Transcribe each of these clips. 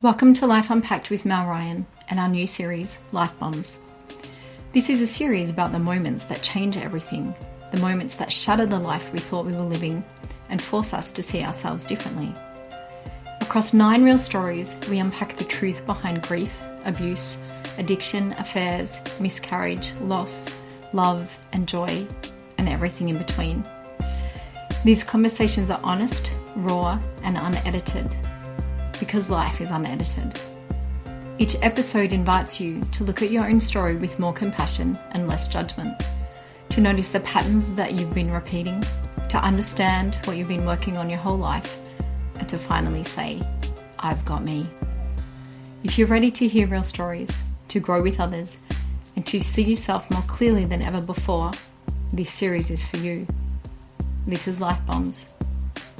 Welcome to Life Unpacked with Mel Ryan and our new series, Life Bombs. This is a series about the moments that change everything, the moments that shatter the life we thought we were living and force us to see ourselves differently. Across 9 real stories, we unpack the truth behind grief, abuse, addiction, affairs, miscarriage, loss, love and joy, and everything in between. These conversations are honest, raw, and unedited, because life is unedited. Each episode invites you to look at your own story with more compassion and less judgment, to notice the patterns that you've been repeating, to understand what you've been working on your whole life, and to finally say, I've got me. If you're ready to hear real stories, to grow with others, and to see yourself more clearly than ever before, this series is for you. This is Life Bombs.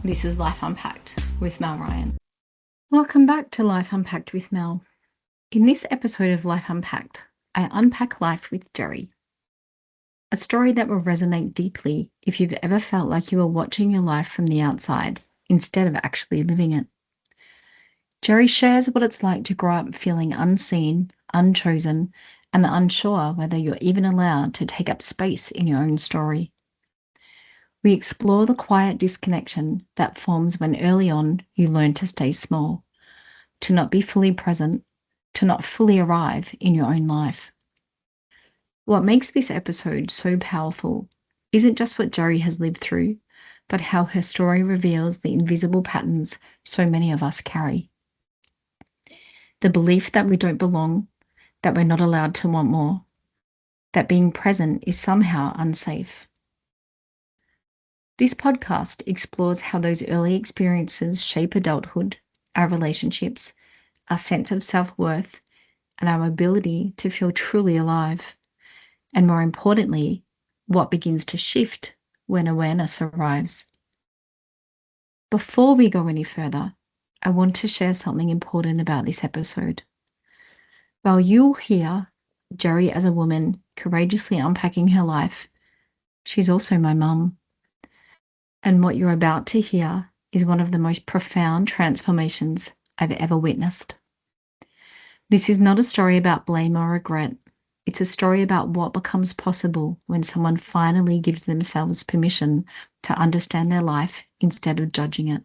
This is Life Unpacked with Mel Ryan. Welcome back to Life Unpacked with Mel. In this episode of Life Unpacked, I unpack life with Gerrie. A story that will resonate deeply if you've ever felt like you were watching your life from the outside instead of actually living it. Gerrie shares what it's like to grow up feeling unseen, unchosen, and unsure whether you're even allowed to take up space in your own story. We explore the quiet disconnection that forms when early on you learn to stay small, to not be fully present, to not fully arrive in your own life. What makes this episode so powerful isn't just what Gerrie has lived through, but how her story reveals the invisible patterns so many of us carry. The belief that we don't belong, that we're not allowed to want more, that being present is somehow unsafe. This podcast explores how those early experiences shape adulthood, our relationships, our sense of self-worth, and our ability to feel truly alive. And more importantly, what begins to shift when awareness arrives. Before we go any further, I want to share something important about this episode. While you'll hear Gerrie as a woman courageously unpacking her life, she's also my mum. And what you're about to hear is one of the most profound transformations I've ever witnessed. This is not a story about blame or regret. It's a story about what becomes possible when someone finally gives themselves permission to understand their life instead of judging it.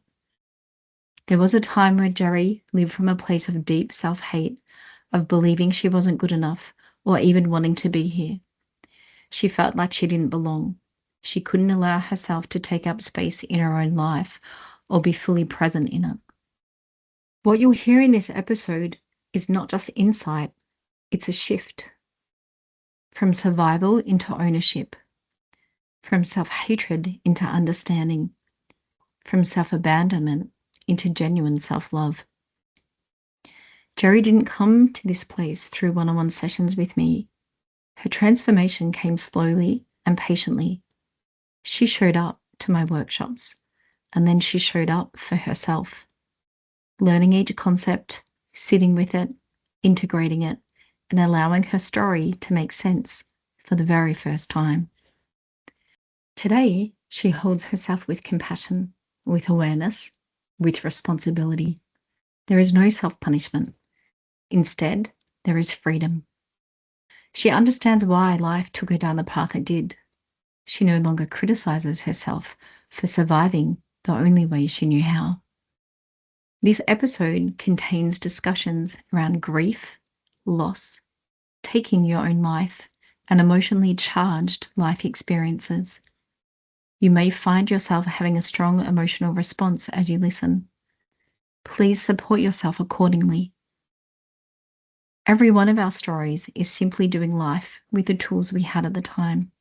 There was a time where Gerrie lived from a place of deep self-hate, of believing she wasn't good enough or even wanting to be here. She felt like she didn't belong. She couldn't allow herself to take up space in her own life or be fully present in it. What you'll hear in this episode is not just insight, it's a shift. From survival into ownership. From self-hatred into understanding. From self-abandonment into genuine self-love. Gerrie didn't come to this place through one-on-one sessions with me. Her transformation came slowly and patiently. She showed up to my workshops, and then she showed up for herself, learning each concept, sitting with it, integrating it, and allowing her story to make sense for the very first time. Today, she holds herself with compassion, with awareness, with responsibility. There is no self-punishment. Instead, there is freedom. She understands why life took her down the path it did. She no longer criticizes herself for surviving the only way she knew how. This episode contains discussions around grief, loss, taking your own life, and emotionally charged life experiences. You may find yourself having a strong emotional response as you listen. Please support yourself accordingly. Every one of our stories is simply doing life with the tools we had at the time.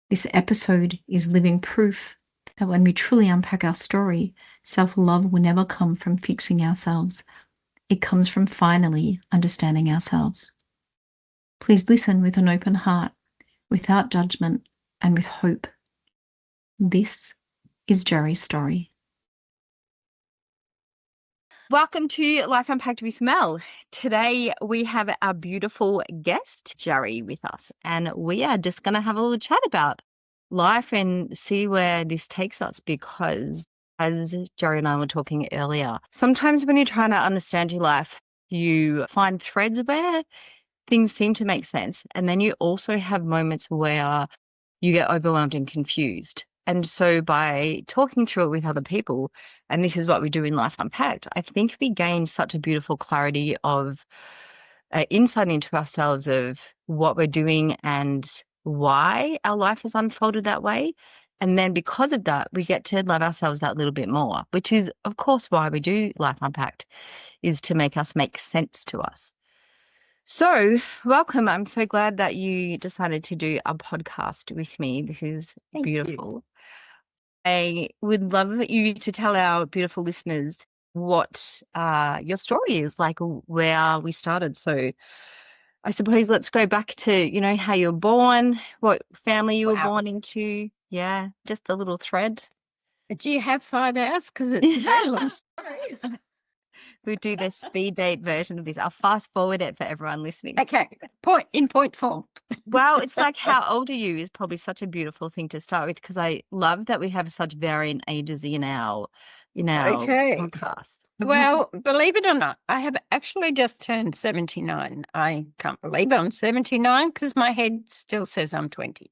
This episode is living proof that when we truly unpack our story, self-love will never come from fixing ourselves. It comes from finally understanding ourselves. Please listen with an open heart, without judgment, and with hope. This is Gerrie's story. Welcome to Life Unpacked with Mel. Today we have our beautiful guest, Gerrie, with us, and we are just going to have a little chat about life and see where this takes us, because as Gerrie and I were talking earlier, sometimes when you're trying to understand your life, you find threads where things seem to make sense. And then you also have moments where you get overwhelmed and confused. And so by talking through it with other people, and this is what we do in Life Unpacked, I think we gain such a beautiful clarity of insight into ourselves of what we're doing and why our life has unfolded that way. And then because of that, we get to love ourselves that little bit more, which is, of course, why we do Life Unpacked, is to make us make sense to us. So, welcome. I'm so glad that you decided to do a podcast with me. This is beautiful. I would love you to tell our beautiful listeners what your story is, like where we started. So, I suppose let's go back to, how you were born, what family you were born into. Yeah, just a little thread. Do you have 5 hours? Because it's a very long story. We'll do the speed date version of this. I'll fast forward it for everyone listening. Okay, point form. Well, it's like how old are you is probably such a beautiful thing to start with, because I love that we have such varying ages in our podcast. Well, believe it or not, I have actually just turned 79. I can't believe I'm 79 because my head still says I'm 20.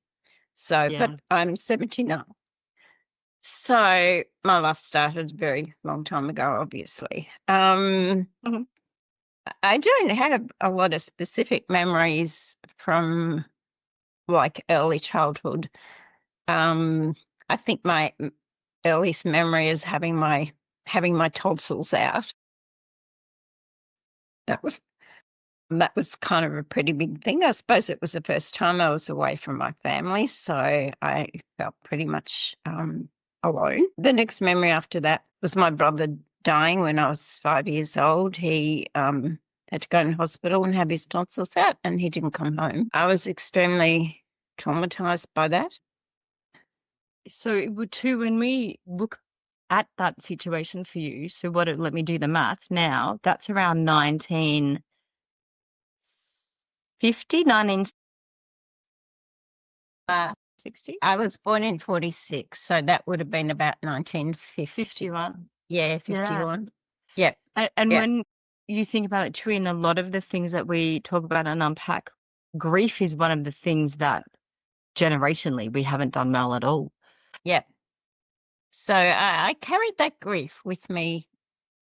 So, Yeah. but I'm 79. So my life started a very long time ago, obviously. I don't have a lot of specific memories from like early childhood. I think my earliest memory is having my tonsils out. That was kind of a pretty big thing. I suppose it was the first time I was away from my family, so I felt pretty much alone. The next memory after that was my brother dying when I was 5 years old. He had to go in hospital and have his tonsils out, and he didn't come home. I was extremely traumatized by that. So too, when we look at that situation for you, so let me do the math now, that's around 1950, 1960? I was born in 46, so that would have been about 1950. 51. Yeah, 51. Yeah. And when you think about it too, in a lot of the things that we talk about and unpack, grief is one of the things that generationally we haven't done well at all. Yeah. So I carried that grief with me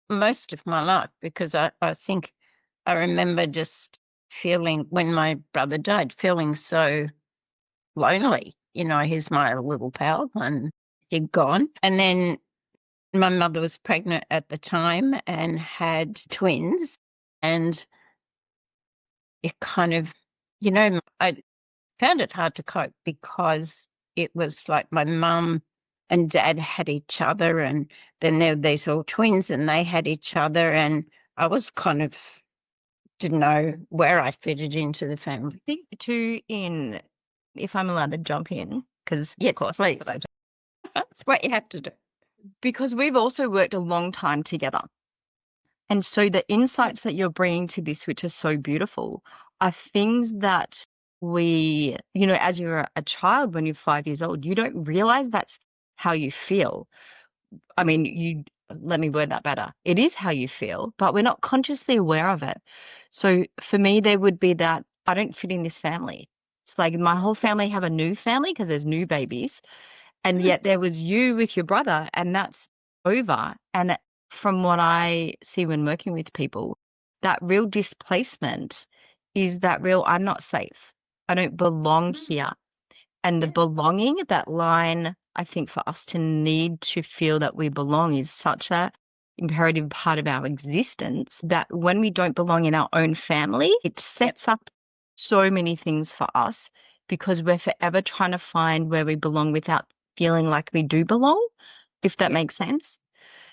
most of my life because I think I remember just feeling, when my brother died, feeling so lonely. He's my little pal and he'd gone. And then my mother was pregnant at the time and had twins. And it kind of, I found it hard to cope because it was like my mum and dad had each other, and then there were these all twins and they had each other, and I was kind of didn't know where I fitted into the family. I think too, if I'm allowed to jump in, because yes, of course, please. That's what you have to do. Because we've also worked a long time together. And so the insights that you're bringing to this, which are so beautiful, are things that we, as you're a child, when you're 5 years old, you don't realize that's how you feel. I mean, let me word that better. It is how you feel, but we're not consciously aware of it. So for me, there would be that I don't fit in this family. It's like my whole family have a new family because there's new babies. And yet there was you with your brother, and that's over. And from what I see when working with people, that real displacement is that real, I'm not safe. I don't belong here. And the belonging, that line, I think for us to need to feel that we belong is such a imperative part of our existence that when we don't belong in our own family, it sets up so many things for us because we're forever trying to find where we belong without feeling like we do belong, if that makes sense.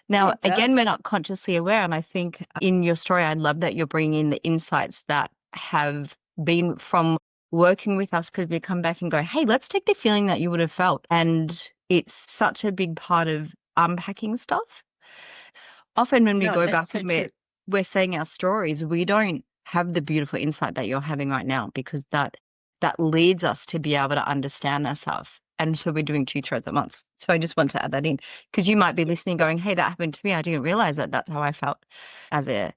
Now, again, we're not consciously aware. And I think in your story, I love that you're bringing in the insights that have been from working with us, because we come back and go, hey, let's take the feeling that you would have felt. And it's such a big part of unpacking stuff. Often when we go back and we're saying our stories, we don't have the beautiful insight that you're having right now, because that leads us to be able to understand ourselves. And so we're doing 2 threads at once. So I just want to add that in because you might be listening going, hey, that happened to me. I didn't realize that that's how I felt as a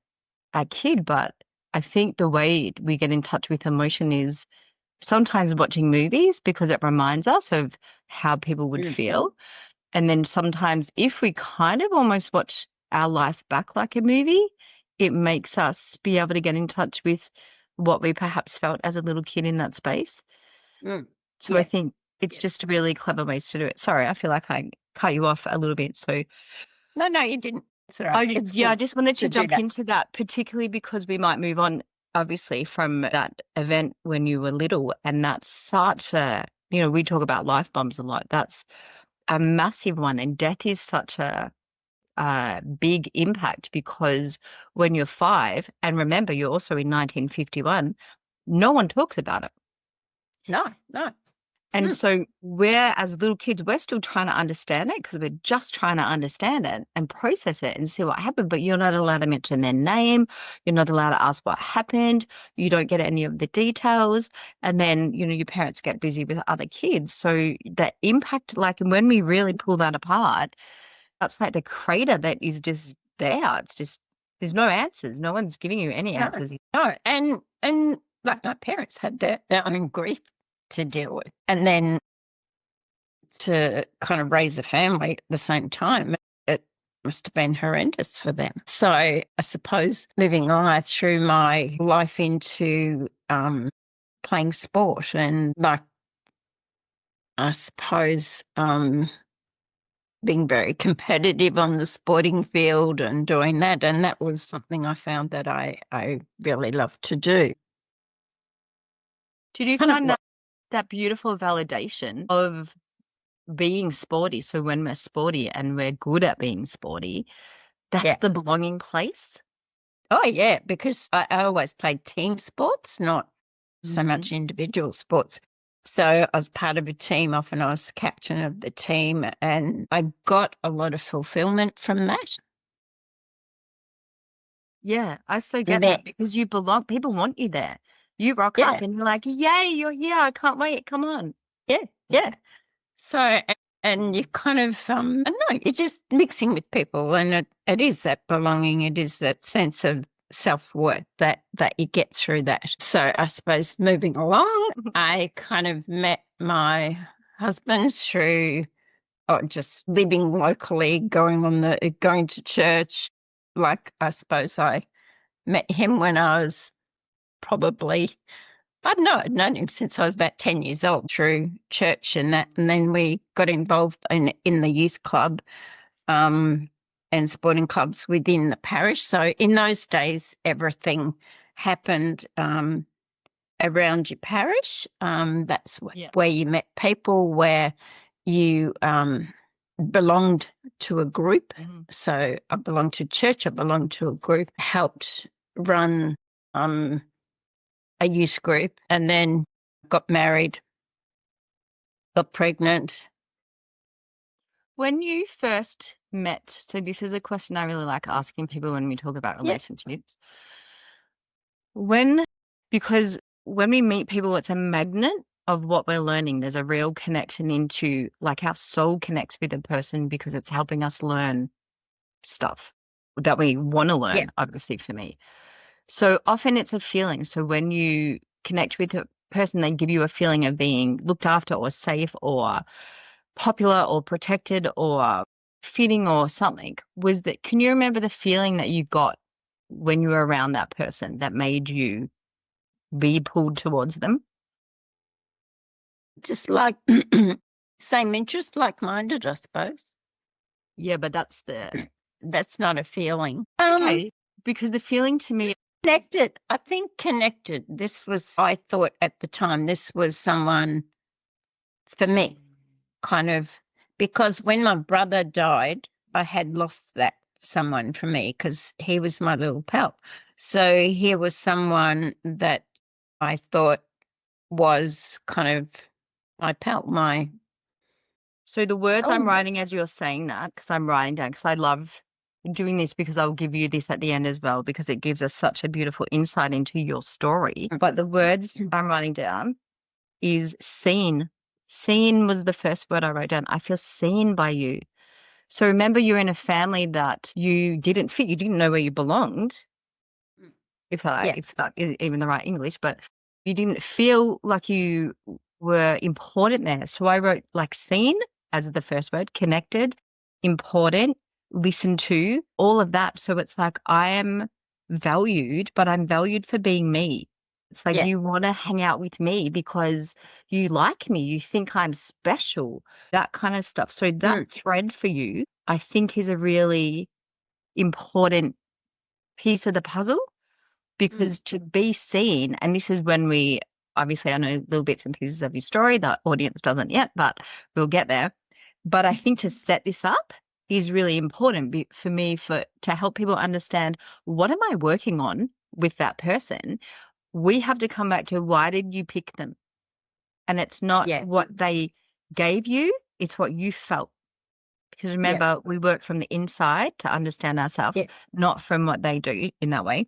kid. But I think the way we get in touch with emotion is sometimes watching movies because it reminds us of how people would feel. And then sometimes if we kind of almost watch our life back like a movie, it makes us be able to get in touch with what we perhaps felt as a little kid in that space. So I think it's just really clever ways to do it. Sorry, I feel like I cut you off a little bit. So No, you didn't. It's all right. I just wanted to do jump that. into that, particularly because we might move on, obviously, from that event when you were little. And that's such a, we talk about life bombs a lot. That's a massive one. And death is such a big impact because when you're 5, and remember, you're also in 1951, no one talks about it. No. And so we're, as little kids, we're still trying to understand it because we're just trying to understand it and process it and see what happened. But you're not allowed to mention their name. You're not allowed to ask what happened. You don't get any of the details. And then, your parents get busy with other kids. So the impact, like when we really pull that apart, that's like the crater that is just there. It's just, there's no answers. No one's giving you any answers. No. And like my parents had their own grief to deal with. And then to kind of raise a family at the same time, it must have been horrendous for them. So I suppose I threw my life into playing sport and I suppose being very competitive on the sporting field and doing that. And that was something I found that I really loved to do. Did you find that beautiful validation of being sporty? So when we're sporty and we're good at being sporty, that's the belonging place? Oh, yeah, because I always played team sports, not so much individual sports. So I was part of a team. Often I was captain of the team, and I got a lot of fulfillment from that. Yeah, I so get that because you belong. People want you there. You rock up and you're like, yay, you're here. I can't wait. Come on. Yeah. So, and you kind of, I don't know, you're just mixing with people, and it is that belonging. It is that sense of self-worth that you get through that. So I suppose moving along, I kind of met my husband through just living locally, going to church. Like, I suppose I met him when I was probably, I don't know, I'd known him since I was about 10 years old through church and that. And then we got involved in the youth club and sporting clubs within the parish. So in those days, everything happened around your parish. That's where you met people, where you belonged to a group. So I belonged to church, I belonged to a group, helped run a youth group, and then got married, got pregnant. When you first met, so this is a question I really like asking people when we talk about relationships. Because when we meet people, it's a magnet of what we're learning. There's a real connection into, like, our soul connects with a person because it's helping us learn stuff that we want to learn, obviously, for me. So often it's a feeling. So when you connect with a person, they give you a feeling of being looked after or safe or popular or protected or fitting or something. Can you remember the feeling that you got when you were around that person that made you be pulled towards them? Just like same interest, like-minded, I suppose. Yeah, but that's not a feeling. Okay, because the feeling to me... Connected. I think connected. I thought at the time, this was someone for me, kind of, because when my brother died, I had lost that someone for me because he was my little pal. So he was someone that I thought was kind of my pal, So the words I'm writing as you're saying that, because I'm writing down, because I love doing this, because I'll give you this at the end as well, because it gives us such a beautiful insight into your story. But the words I'm writing down is seen, Seen was the first word I wrote down. I feel seen by you. So remember, you're in a family that you didn't fit. You didn't know where you belonged, if that is even the right English, but you didn't feel like you were important there. So I wrote like seen as the first word, connected, important, listened to, all of that. So it's like I am valued, but I'm valued for being me. It's like you want to hang out with me because you like me, you think I'm special, that kind of stuff. So that thread for you, I think, is a really important piece of the puzzle. Because to be seen, and this is when we, obviously I know little bits and pieces of your story, the audience doesn't yet, but we'll get there. But I think to set this up is really important for me to help people understand, what am I working on with that person? We have to come back to, why did you pick them? And it's not what they gave you, it's what you felt. Because remember, we work from the inside to understand ourselves, not from what they do in that way.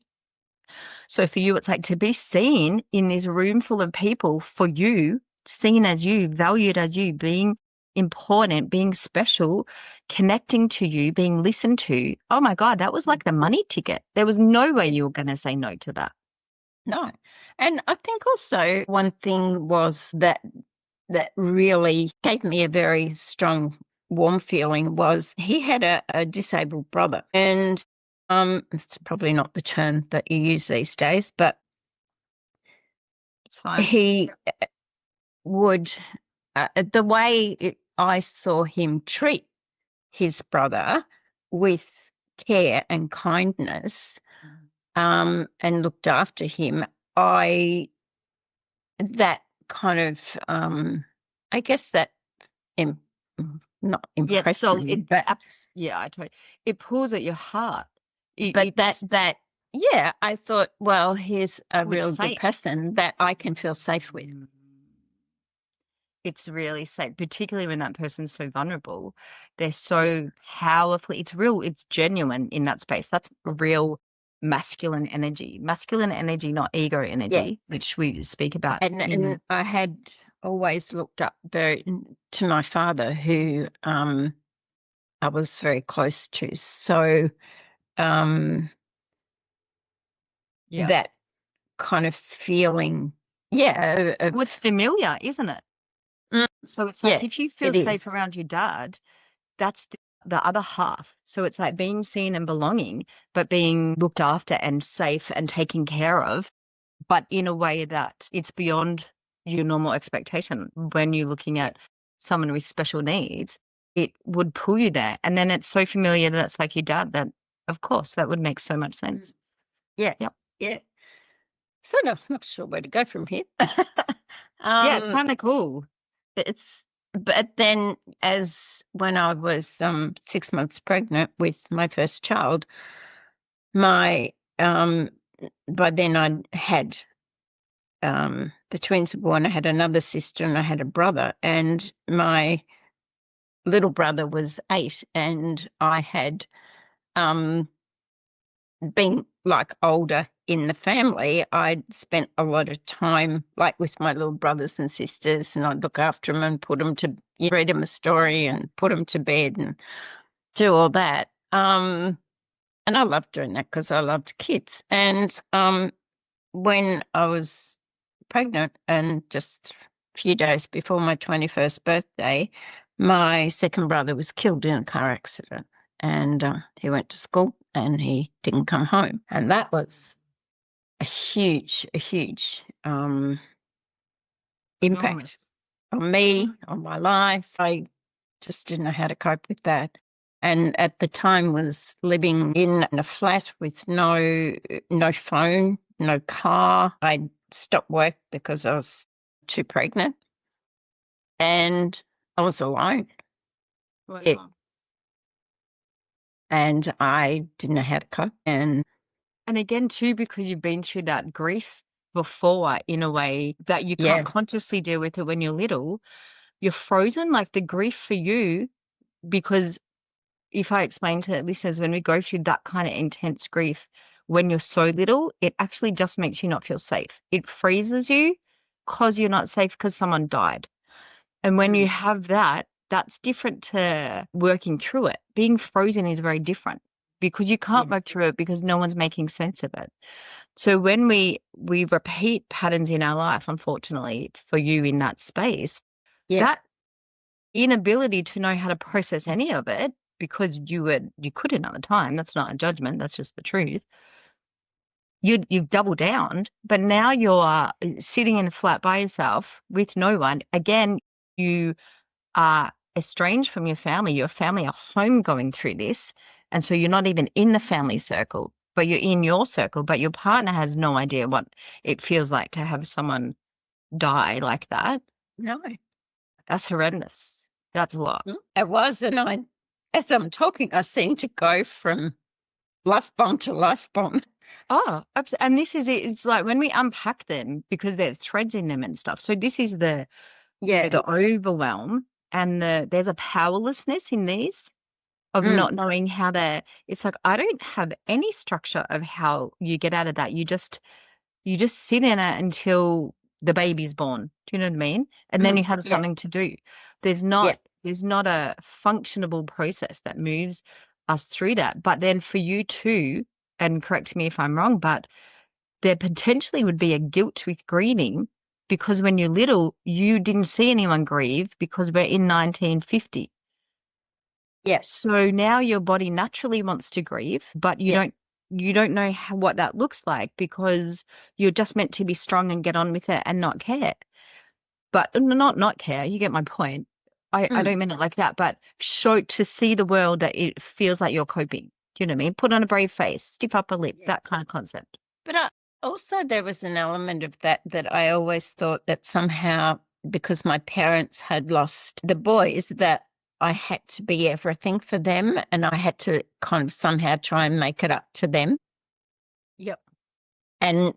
So for you, it's like to be seen in this room full of people, for you, seen as you, valued as you, being important, being special, connecting to you, being listened to. Oh my God, that was like the money ticket. There was no way you were going to say no to that. No. And I think also one thing was that really gave me a very strong, warm feeling was he had a disabled brother. And it's probably not the term that you use these days, but it's fine. He would, the way I saw him treat his brother with care and kindness, and looked after him, that kind of, I guess that, not impressed me, but I totally, it pulls at your heart. I thought, well, here's a real good person that I can feel safe with. It's really safe, particularly when that person's so vulnerable. They're so powerfully, it's genuine in that space. That's real masculine energy, not ego energy, which we speak about. And I had always looked up to my father, who I was very close to. So that kind of feeling, it's familiar, isn't it? So it's like, if you feel safe around your dad, that's the other half. So it's like being seen and belonging, but being looked after and safe and taken care of, but in a way that it's beyond your normal expectation. When you're looking at someone with special needs, it would pull you there. And then it's so familiar that it's like your dad, that of course that would make so much sense. Yeah. So no, I'm not sure where to go from here. It's kind of cool. But then, when I was 6 months pregnant with my first child, by then I had the twins were born. I had another sister and I had a brother, and my little brother was 8, and I had being like older in the family, I'd spent a lot of time like with my little brothers and sisters, and I'd look after them and put them to read them a story and put them to bed and do all that. And I loved doing that because I loved kids. And when I was pregnant and just a few days before my 21st birthday, my second brother was killed in a car accident. And he went to school and he didn't come home. And that was a huge impact on me, on my life. I just didn't know how to cope with that. And at the time was living in a flat with no phone, no car. I stopped work because I was too pregnant. And I was alone. Wow. And I didn't know how to cope. And again, too, because you've been through that grief before in a way that you can't consciously deal with it when you're little, you're frozen. Like the grief for you, because if I explain to listeners, when we go through that kind of intense grief, when you're so little, it actually just makes you not feel safe. It freezes you because you're not safe because someone died. And when you have that, that's different to working through it. Being frozen is very different because you can't work through it because no one's making sense of it. So when we repeat patterns in our life, unfortunately for you in that space, that inability to know how to process any of it because you couldn't at the time, that's not a judgment, that's just the truth. You've doubled down, but now you're sitting in a flat by yourself with no one. Again, you are estranged from your family are home going through this. And so you're not even in the family circle, but you're in your circle, but your partner has no idea what it feels like to have someone die like that. No. That's horrendous. That's a lot. It was, and as I'm talking, I seem to go from life bomb to life bomb. Oh, and this is it. It's like when we unpack them because there's threads in them and stuff. So this is the overwhelm and there's a powerlessness in these of not knowing how to. It's like I don't have any structure of how you get out of that. You just sit in it until the baby's born. Do you know what I mean? And then you have something to do. There's not a functionable process that moves us through that. But then for you too, and correct me if I'm wrong, but there potentially would be a guilt with grieving because when you're little, you didn't see anyone grieve because we're in 1950. Yes. So now your body naturally wants to grieve, but you don't know what that looks like because you're just meant to be strong and get on with it and not care. But not care, you get my point. I don't mean it like that, but to see the world that it feels like you're coping. Do you know what I mean? Put on a brave face, stiff upper lip, that kind of concept. But also there was an element of that I always thought that somehow because my parents had lost the boys that I had to be everything for them and I had to kind of somehow try and make it up to them. Yep. And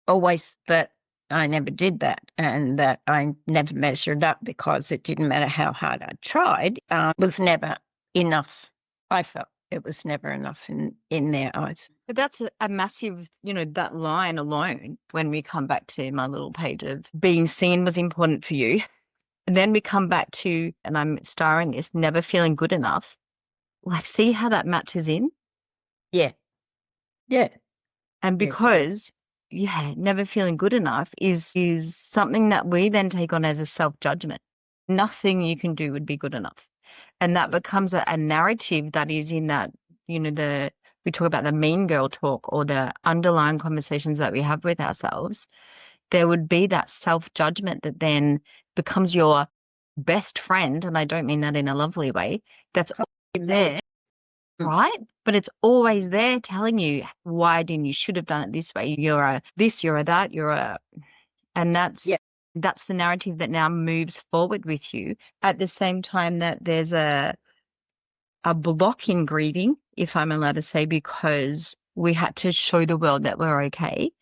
always that I never did that and that I never measured up because it didn't matter how hard I tried, was never enough. I felt it was never enough in their eyes. But that's a massive, that line alone, when we come back to my little page of being seen was important for you. And then we come back to, and I'm starring this, never feeling good enough. Like, see how that matches in? Yeah. Yeah. And because, never feeling good enough is something that we then take on as a self-judgment. Nothing you can do would be good enough. And that becomes a narrative that is in that, we talk about the mean girl talk or the underlying conversations that we have with ourselves. There would be that self-judgment that then becomes your best friend. And I don't mean that in a lovely way. That's always there, right? But it's always there telling you, why didn't you should have done it this way? You're a this, you're a that, and that's the narrative that now moves forward with you at the same time that there's a block in grieving, if I'm allowed to say, because we had to show the world that we're okay.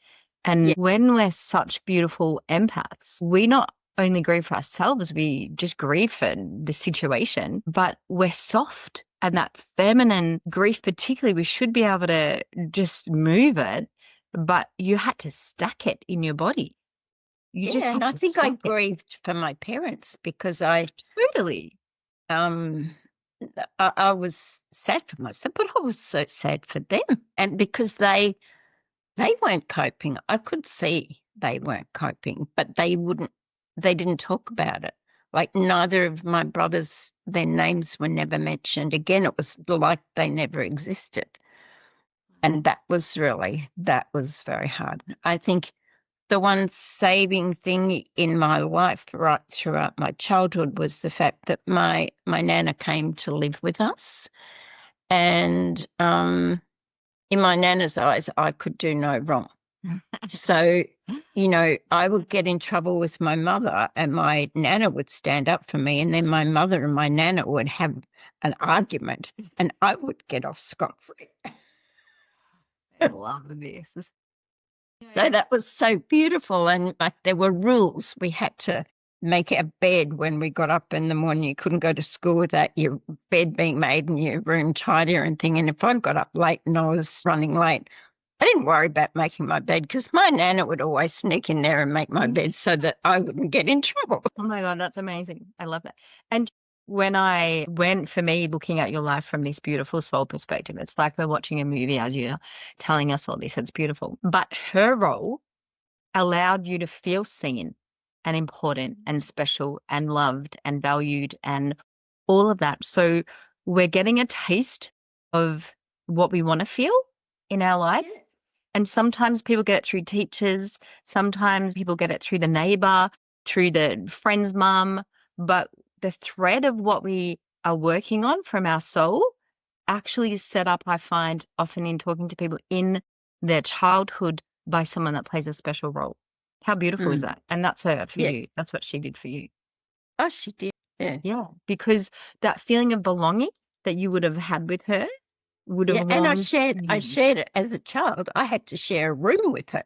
And when we're such beautiful empaths, we not only grieve for ourselves, we just grieve for the situation, but we're soft. And that feminine grief particularly, we should be able to just move it, but you had to stack it in your body. And I think I grieved for my parents because I totally I was sad for myself, but I was so sad for them. And because they weren't coping. I could see they weren't coping, but they didn't talk about it. Like neither of my brothers, their names were never mentioned. Again, it was like they never existed. And that was very hard. I think the one saving thing in my life right throughout my childhood was the fact that my nana came to live with us. And in my nana's eyes, I could do no wrong. So, I would get in trouble with my mother and my nana would stand up for me. And then my mother and my nana would have an argument and I would get off scot-free. I love this. So that was so beautiful. And like there were rules. We had to make our bed when we got up in the morning. You couldn't go to school without your bed being made and your room tidier and thing. And if I got up late and I was running late, I didn't worry about making my bed because my nana would always sneak in there and make my bed so that I wouldn't get in trouble. Oh my God, that's amazing. I love that. And when I went, for me, looking at your life from this beautiful soul perspective, it's like we're watching a movie as you're telling us all this. It's beautiful. But her role allowed you to feel seen and important and special and loved and valued and all of that. So we're getting a taste of what we want to feel in our life. And sometimes people get it through teachers, sometimes people get it through the neighbor, through the friend's mum. But the thread of what we are working on from our soul actually is set up, I find, often in talking to people in their childhood by someone that plays a special role. How beautiful is that? And that's her for you. That's what she did for you. Oh, she did. Yeah. Yeah, because that feeling of belonging that you would have had with her would have And I warmed shared it as a child. I had to share a room with her.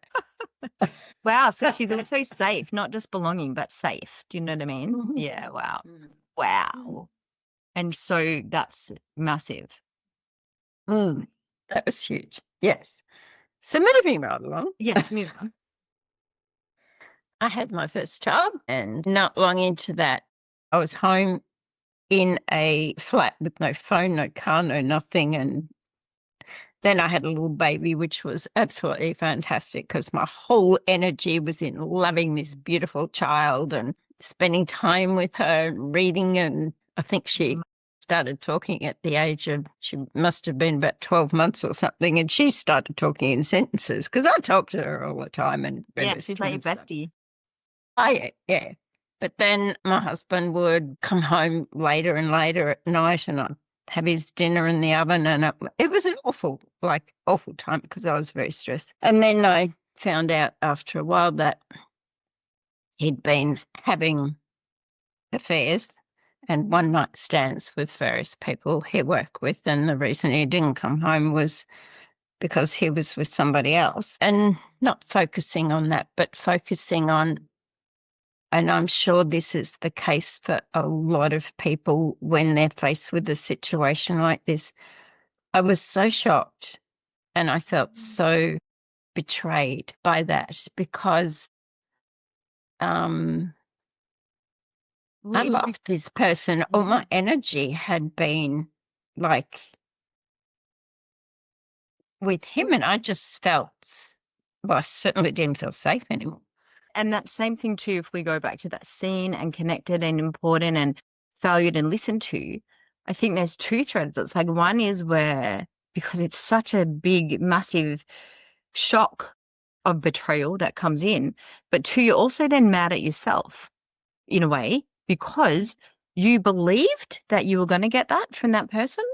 Wow, so she's also safe, not just belonging, but safe. Do you know what I mean? Mhm. Yeah, wow. Wow. And so that's massive. That was huge. Yes. So moving right along. Yes, move on. I had my first child, and not long into that, I was home in a flat with no phone, no car, no nothing. And then I had a little baby, which was absolutely fantastic because my whole energy was in loving this beautiful child and spending time with her and reading. And I think she started talking at the age of, she must have been about 12 months or something. And she started talking in sentences because I talk to her all the time. And Yeah, she's like your bestie. Oh, yeah. But then my husband would come home later and later at night, and I'd have his dinner in the oven, and it was an awful time because I was very stressed. And then I found out after a while that he'd been having affairs and one-night stands with various people he worked with, and the reason he didn't come home was because he was with somebody else, and not focusing on that, but focusing on, and I'm sure this is the case for a lot of people when they're faced with a situation like this. I was so shocked and I felt so betrayed by that because I loved this person. All my energy had been like with him, and I just felt, well, I certainly didn't feel safe anymore. And that same thing too, if we go back to that seen and connected and important and valued and listened to, I think there's two threads. It's like one is where, because it's such a big, massive shock of betrayal that comes in, but two, you're also then mad at yourself in a way because you believed that you were going to get that from that person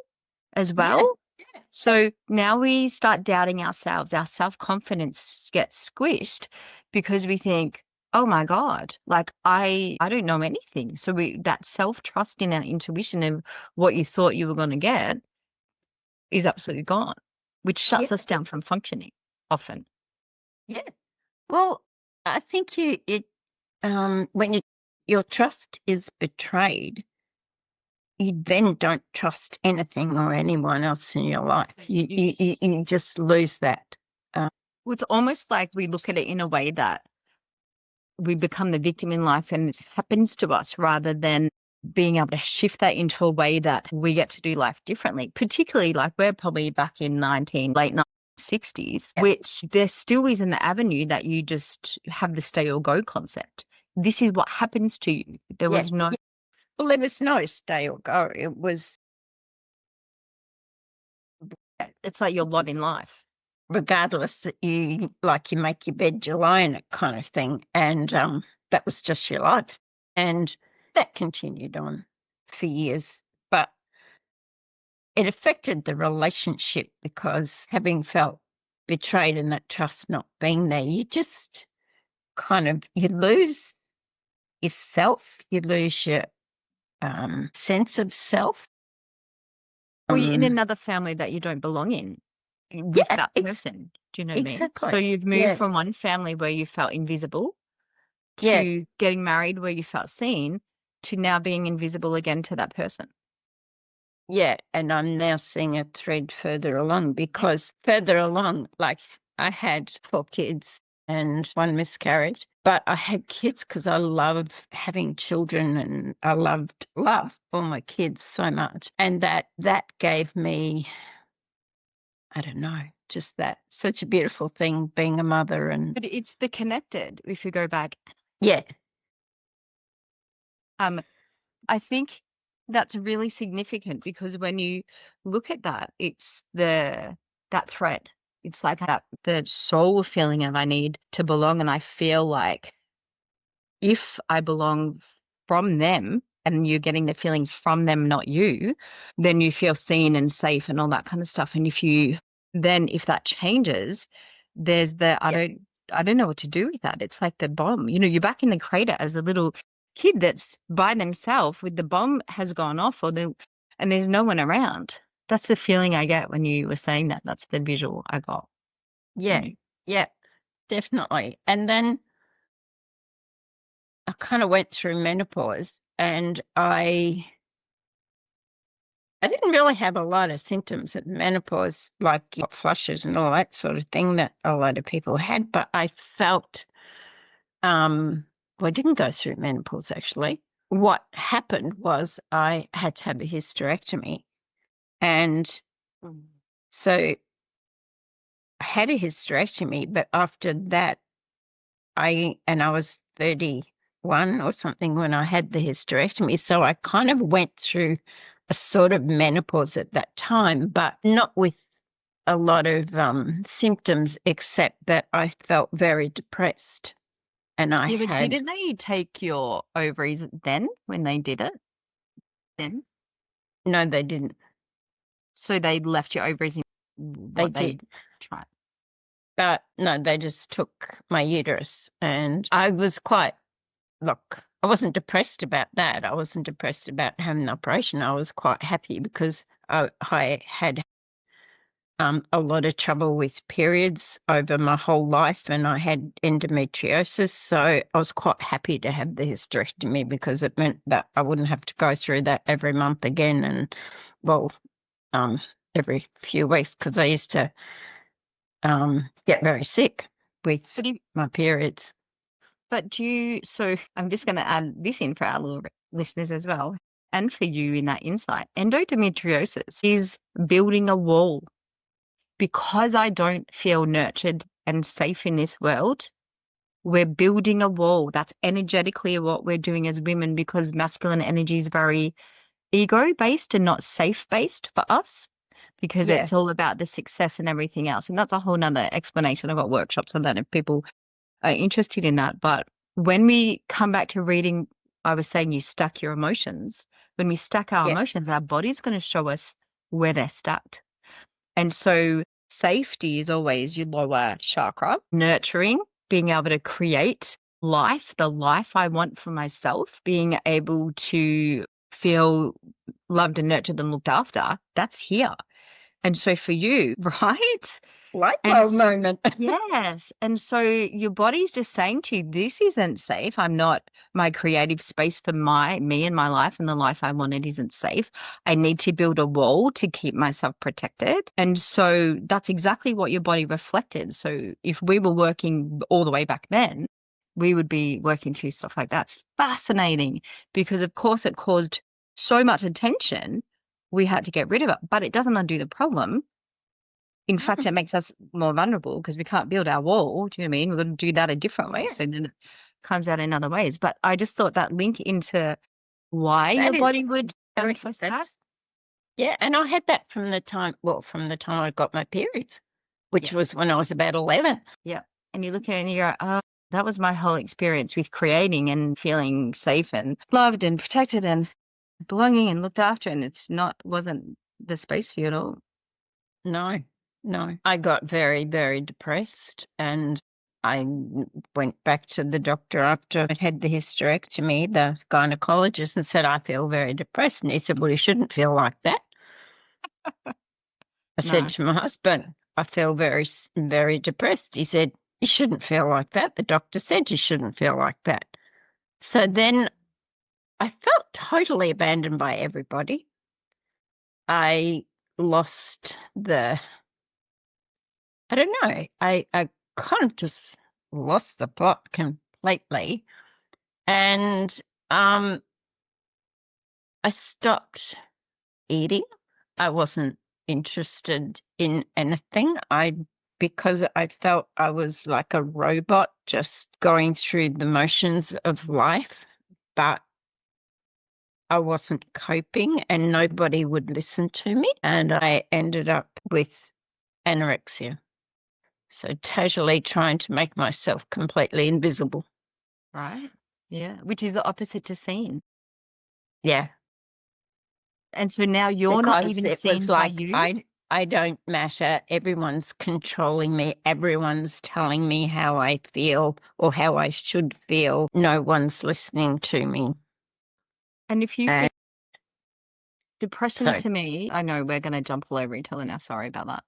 as well. Yeah. So now we start doubting ourselves. Our self-confidence gets squished because we think, oh my God, like I don't know anything. So that self-trust in our intuition of what you thought you were going to get is absolutely gone, which shuts us down from functioning often. Yeah. Well, I think when your trust is betrayed, you then don't trust anything or anyone else in your life. You just lose that. It's almost like we look at it in a way that we become the victim in life and it happens to us rather than being able to shift that into a way that we get to do life differently, particularly like we're probably back in late 1960s, which there still is in the avenue that you just have the stay or go concept. This is what happens to you. There was no... Well, there was no stay or go. It was... It's like your lot in life. Regardless that you make your bed, you lie in it kind of thing. And that was just your life. And that continued on for years. But it affected the relationship because having felt betrayed and that trust not being there, you just you lose yourself, you lose your sense of self. Or you're in another family that you don't belong in with that person. Do you know what I mean? So you've moved from one family where you felt invisible to getting married where you felt seen to now being invisible again to that person. Yeah, and I'm now seeing a thread further along because further along, like I had 4 kids and 1 miscarriage, but I had kids because I love having children and I love all my kids so much. And that gave me, I don't know, just that such a beautiful thing being a mother. And But it's the connected, if you go back. yeah, I think that's really significant because when you look at that, it's that thread. It's like the soul feeling of I need to belong, and I feel like if I belong from them and you're getting the feeling from them, not you, then you feel seen and safe and all that kind of stuff. And if that changes, there's I don't know what to do with that. It's like the bomb, you're back in the crater as a little kid that's by themselves with the bomb has gone off and there's no one around. That's the feeling I get when you were saying that. That's the visual I got. yeah, yeah, definitely. And then I kind of went through menopause and I didn't really have a lot of symptoms at menopause, like hot flushes and all that sort of thing that a lot of people had, but I felt, well, I didn't go through menopause actually. What happened was I had to have a hysterectomy. And so I had a hysterectomy, but after that, I was 31 or something when I had the hysterectomy. So I kind of went through a sort of menopause at that time, but not with a lot of symptoms, except that I felt very depressed. And But didn't they take your ovaries then when they did it? Then? No, they didn't. So they left your ovaries in They did. Tried. But no, they just took my uterus. And I was look, I wasn't depressed about that. I wasn't depressed about having an operation. I was quite happy because I had a lot of trouble with periods over my whole life and I had endometriosis. So I was quite happy to have the hysterectomy because it meant that I wouldn't have to go through that every month again and, well, every few weeks because I used to get very sick with my periods. But so I'm just going to add this in for our little listeners as well, and for you in that insight. Endometriosis is building a wall. Because I don't feel nurtured and safe in this world, we're building a wall. That's energetically what we're doing as women because masculine energy is very ego-based and not safe-based for us because it's all about the success and everything else. And that's a whole nother explanation. I've got workshops on that if people are interested in that. But when we come back to reading, I was saying you stack your emotions. When we stack our emotions, our body's going to show us where they're stacked. And so safety is always your lower chakra, nurturing, being able to create life, the life I want for myself, being able to feel loved and nurtured and looked after, that's here. And so for you, right? Light bulb moment. Yes. And so your body's just saying to you, this isn't safe. I'm not, my creative space for me and my life and the life I wanted isn't safe. I need to build a wall to keep myself protected. And so that's exactly what your body reflected. So if we were working all the way back then, we would be working through stuff like that. It's fascinating because of course it caused so much attention. We had to get rid of it, but it doesn't undo the problem. In fact, it makes us more vulnerable because we can't build our wall. Do you know what I mean? We've got to do that a different way. So then it comes out in other ways. But I just thought that link into why your body would manifest that. Yeah, and I had that from the time I got my periods, which was when I was about 11. Yeah. And you look at it and you go, oh, that was my whole experience with creating and feeling safe and loved and protected and belonging and looked after, and wasn't the space for you at all. No. I got very, very depressed and I went back to the doctor after I had the hysterectomy, the gynecologist, and said, I feel very depressed. And he said, well, you shouldn't feel like that. I said to my husband, I feel very, very depressed. He said, you shouldn't feel like that. The doctor said you shouldn't feel like that. So then I felt totally abandoned by everybody. I lost I don't know. I kind of just lost the plot completely, and I stopped eating. I wasn't interested in anything. Because I felt I was like a robot just going through the motions of life, but I wasn't coping and nobody would listen to me. And I ended up with anorexia. So totally trying to make myself completely invisible. Right? Yeah, which is the opposite to seen. Yeah. And so now you're not Because even it seen was by like, you? I don't matter. Everyone's controlling me. Everyone's telling me how I feel or how I should feel. No one's listening to me. And if you And think depression so, to me, I know we're going to jump all over each other now. Sorry about that.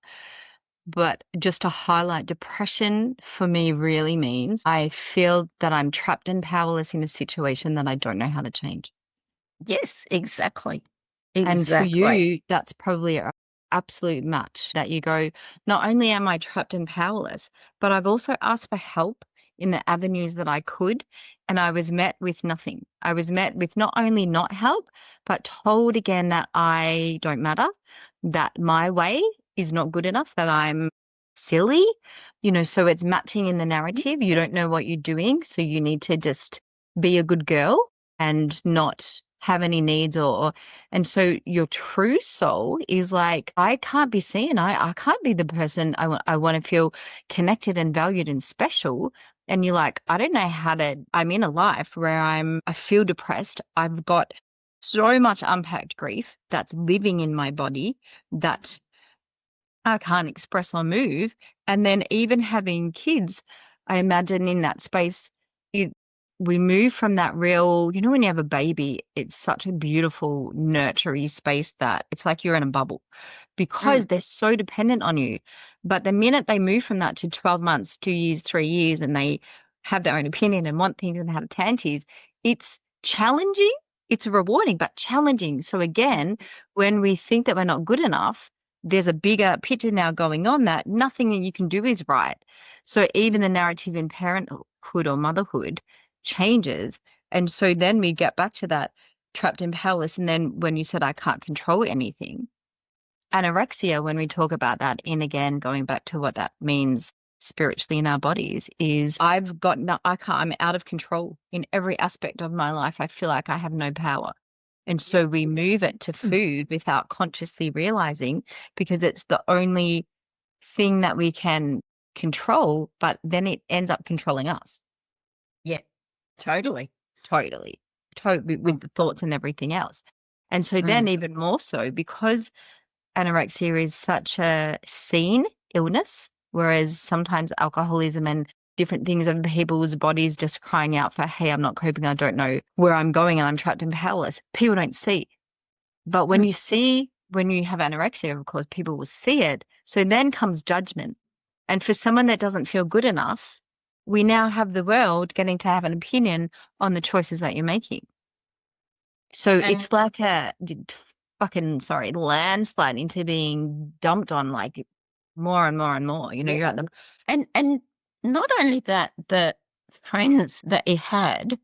But just to highlight, depression for me really means I feel that I'm trapped and powerless in a situation that I don't know how to change. yes, exactly. And for Exactly. you, that's probably a absolute match that you go, not only am I trapped and powerless, but I've also asked for help in the avenues that I could, and I was met with nothing. I was met with not only not help, but told again that I don't matter, that my way is not good enough, that I'm silly, so it's matching in the narrative. You don't know what you're doing, so you need to just be a good girl and not have any needs and so your true soul is like, I can't be seen. I can't be the person I want to feel connected and valued and special. And you're like, I don't know how to, I'm in a life where I feel depressed. I've got so much unpacked grief that's living in my body that I can't express or move. And then even having kids, I imagine in that space, we move from that real, when you have a baby, it's such a beautiful, nurturing space that it's like you're in a bubble because they're so dependent on you. But the minute they move from that to 12 months, 2 years, 3 years, and they have their own opinion and want things and have tanties, it's challenging. It's rewarding, but challenging. So again, when we think that we're not good enough, there's a bigger picture now going on that nothing that you can do is right. So even the narrative in parenthood or motherhood changes. And so then we get back to that trapped and powerless. And then when you said, I can't control anything, anorexia, when we talk about that, in again, going back to what that means spiritually in our bodies, is I've got no, I can't, I'm out of control in every aspect of my life. I feel like I have no power. And so we move it to food without consciously realizing, because it's the only thing that we can control, but then it ends up controlling us. Yeah, totally. Totally. With the thoughts and everything else. And so then even more so, because anorexia is such a seen illness, whereas sometimes alcoholism and different things in people's bodies just crying out for, hey, I'm not coping, I don't know where I'm going and I'm trapped and powerless, people don't see. But when you have anorexia, of course, people will see it. So then comes judgment. And for someone that doesn't feel good enough, we now have the world getting to have an opinion on the choices that you're making. So it's like a landslide into being dumped on, like more and more and more. You're at the And not only that, the friends that he had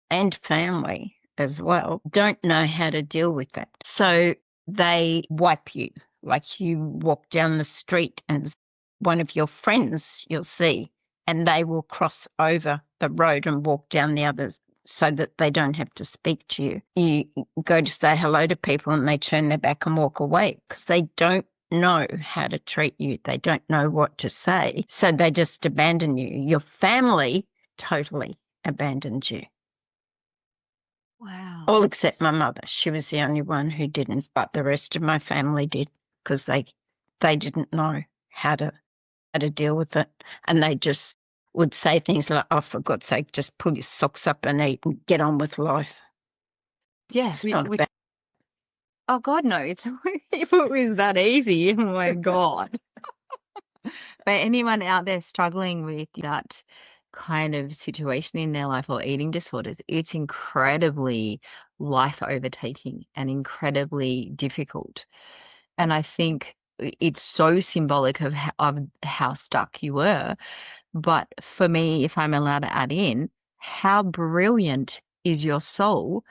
and family as well don't know how to deal with that. So they wipe you. Like you walk down the street and one of your friends you'll see, and they will cross over the road and walk down the others so that they don't have to speak to you. You go to say hello to people and they turn their back and walk away because they don't know how to treat you. They don't know what to say. So they just abandon you. Your family totally abandoned you. wow. All except my mother. She was the only one who didn't, but the rest of my family did because they didn't know how to deal with it. And they just would say things like, oh, for God's sake, just pull your socks up and eat and get on with life. Yeah. It's not about Oh God, no! It's if it was that easy, oh my God. But anyone out there struggling with that kind of situation in their life or eating disorders, it's incredibly life overtaking and incredibly difficult. And I think it's so symbolic of how stuck you were. But for me, if I'm allowed to add in, how brilliant is your soul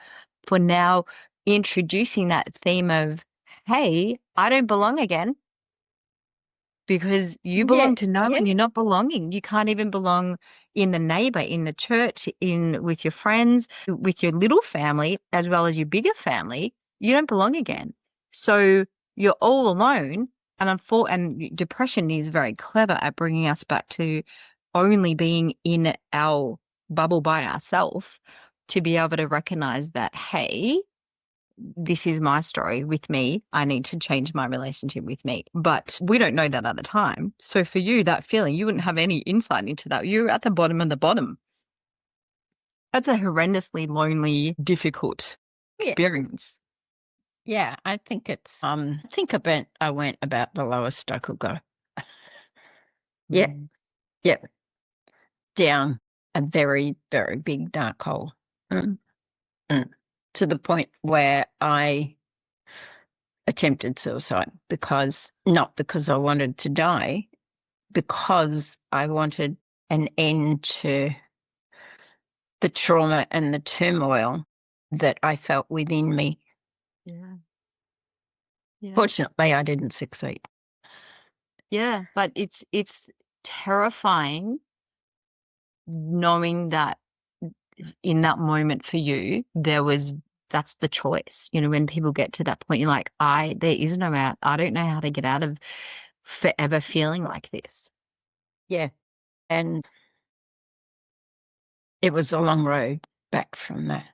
for now introducing that theme of, hey, I don't belong again. Because you belong to no one, you're not belonging. You can't even belong in the neighbor, in the church, with your friends, with your little family, as well as your bigger family. You don't belong again. So you're all alone. And depression is very clever at bringing us back to only being in our bubble by ourselves, to be able to recognize that, hey, this is my story with me. I need to change my relationship with me. But we don't know that at the time. So for you, that feeling, you wouldn't have any insight into that. You're at the bottom of the bottom. That's a horrendously lonely, difficult experience. Yeah, I think it's I went about the lowest I could go. Yeah. Down a very, very big dark hole. To the point where I attempted suicide, not because I wanted to die, because I wanted an end to the trauma and the turmoil that I felt within me. Yeah. Fortunately, I didn't succeed. Yeah, but it's terrifying knowing that in that moment for you, that's the choice. You know, when people get to that point, you're like, there is no out. I don't know how to get out of forever feeling like this. Yeah. And it was a long road back from that.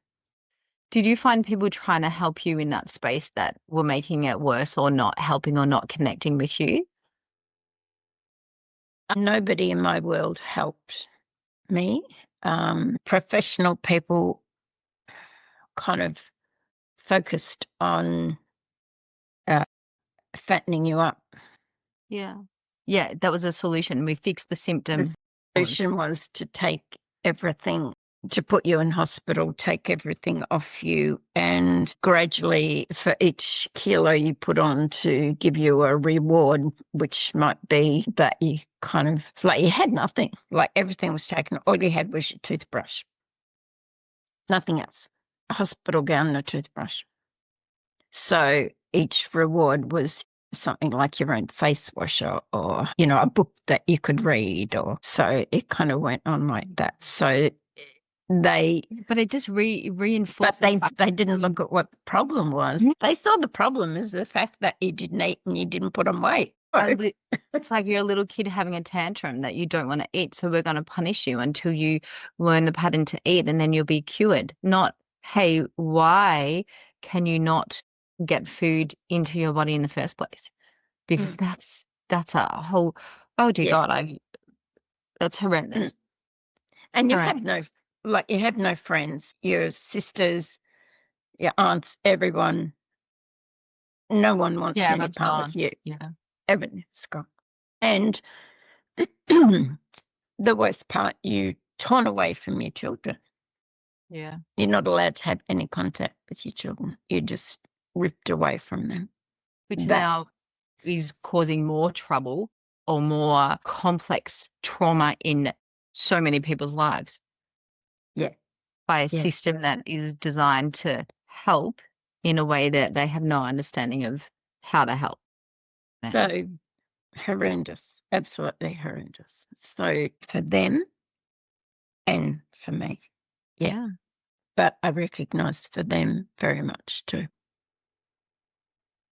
Did you find people trying to help you in that space that were making it worse, or not helping, or not connecting with you? Nobody in my world helped me. Professional people kind of focused on fattening you up. Yeah. Yeah, that was a solution. We fixed the symptom. The solution was to take everything, to put you in hospital, take everything off you, and gradually for each kilo you put on to give you a reward, which might be that you kind of, like you had nothing, like everything was taken. All you had was your toothbrush. Nothing else. A hospital gown and a toothbrush. So each reward was something like your own face washer, or, a book that you could read, or so it kind of went on like that. So but it just reinforced. But they didn't look at what the problem was. Mm-hmm. They saw the problem as the fact that you didn't eat and you didn't put on weight. It's like you're a little kid having a tantrum that you don't want to eat, so we're going to punish you until you learn the pattern to eat, and then you'll be cured. Not, hey, why can you not get food into your body in the first place? Because that's a whole, oh dear God, that's horrendous. And you have no friends, your sisters, your aunts, everyone. No one wants any part of you. Yeah. Everything's gone. And the worst part, you torn away from your children. Yeah. You're not allowed to have any contact with your children. You're just ripped away from them. Which now is causing more trouble or more complex trauma in so many people's lives. Yeah. By a system that is designed to help in a way that they have no understanding of how to help. So horrendous, absolutely horrendous. So for them and for me. Yeah. But I recognise for them very much too.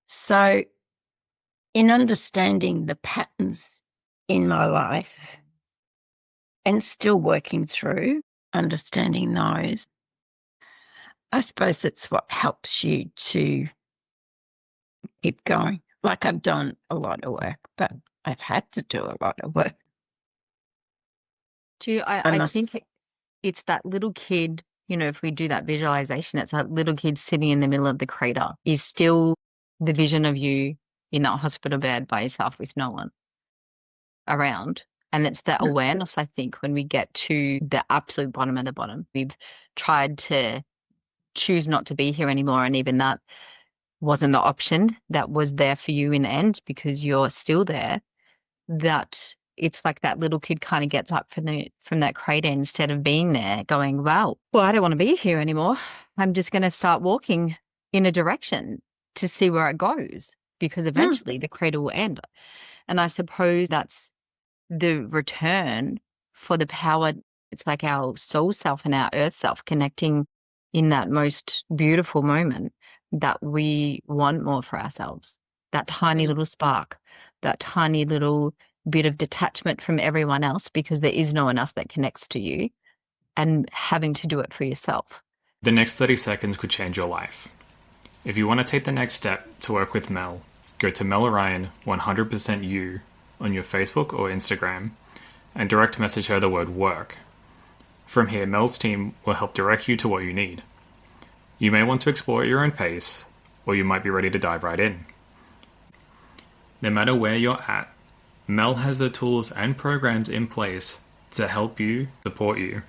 So in understanding the patterns in my life and still working through understanding those, I suppose it's what helps you to keep going. Like, I've done a lot of work, but I've had to do a lot of work. I think it's that little kid, if we do that visualization, it's that little kid sitting in the middle of the crater is still the vision of you in that hospital bed by yourself with no one around. And it's that awareness, I think, when we get to the absolute bottom of the bottom, we've tried to choose not to be here anymore. And even that wasn't the option that was there for you in the end because you're still there, that it's like that little kid kind of gets up from that cradle instead of being there going, wow, well, I don't want to be here anymore. I'm just going to start walking in a direction to see where it goes because eventually the cradle will end. And I suppose that's the return for the power. It's like our soul self and our earth self connecting in that most beautiful moment that we want more for ourselves. That tiny little spark, that tiny little bit of detachment from everyone else because there is no one else that connects to you and having to do it for yourself. The next 30 seconds could change your life. If you want to take the next step to work with Mel, go to Mel Orion 100% you on your Facebook or Instagram and direct message her the word work. From here, Mel's team will help direct you to what you need. You may want to explore at your own pace, or you might be ready to dive right in. No matter where you're at, Mel has the tools and programs in place to help you, support you.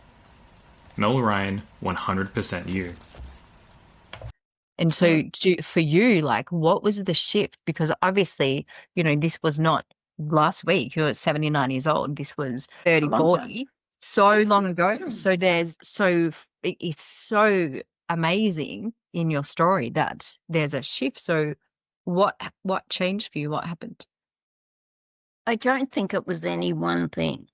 Mel Orion 100% you. And so for you, like, what was the shift? Because obviously, this was not last week. You're 79 years old. This was 30, 40, so long ago. So it's so amazing in your story that there's a shift. So what changed for you? What happened? I don't think it was any one thing.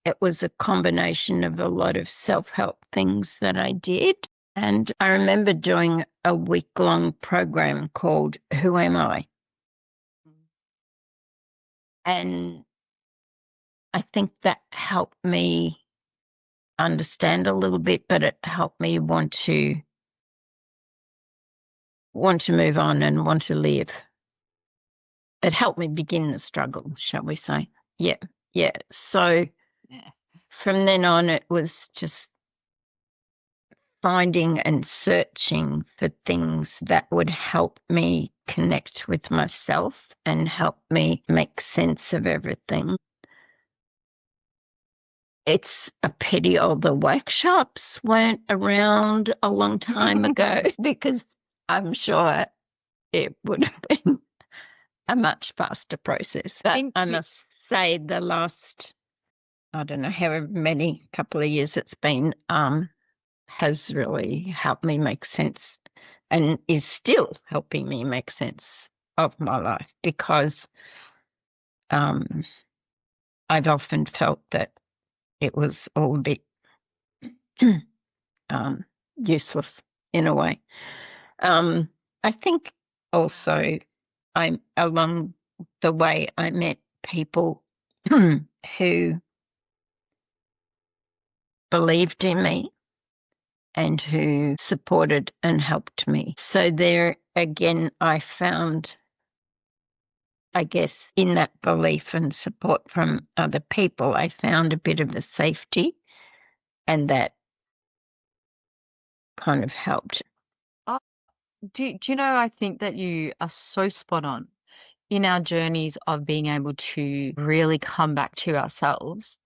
It was a combination of a lot of self-help things that I did. And I remember doing a week-long program called Who Am I? And I think that helped me understand a little bit, but it helped me want to move on and want to live. It helped me begin the struggle, shall we say. Yeah. So from then on, it was just finding and searching for things that would help me connect with myself and help me make sense of everything. It's a pity all the workshops weren't around a long time ago because I'm sure it would have been a much faster process. But I must say the last, I don't know, however many couple of years it's been, has really helped me make sense and is still helping me make sense of my life because I've often felt that it was all a bit useless in a way. I think also along the way I met people who believed in me and who supported and helped me. So there again, I found, I guess, in that belief and support from other people, I found a bit of a safety, and that kind of helped. Do you know, I think that you are so spot on in our journeys of being able to really come back to ourselves.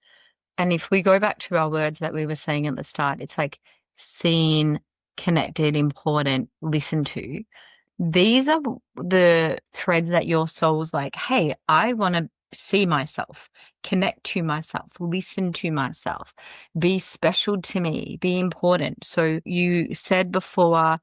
And if we go back to our words that we were saying at the start, it's like seen, connected, important, listened to. These are the threads that your soul's like, hey, I want to see myself, connect to myself, listen to myself, be special to me, be important. So you said before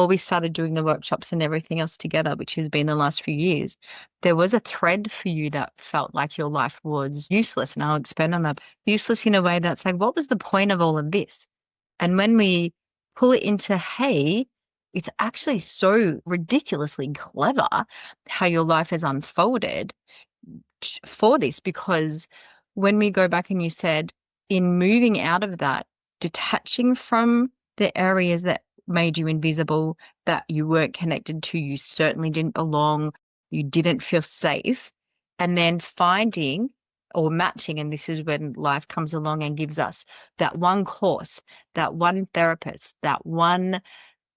we started doing the workshops and everything else together, which has been the last few years, there was a thread for you that felt like your life was useless. And I'll expand on that. Useless in a way that's like, what was the point of all of this? And when we pull it into, hey, it's actually so ridiculously clever how your life has unfolded for this, because when we go back and you said in moving out of that, detaching from the areas that made you invisible, that you weren't connected to, you certainly didn't belong, you didn't feel safe, and then finding or matching, and this is when life comes along and gives us that one course, that one therapist, that one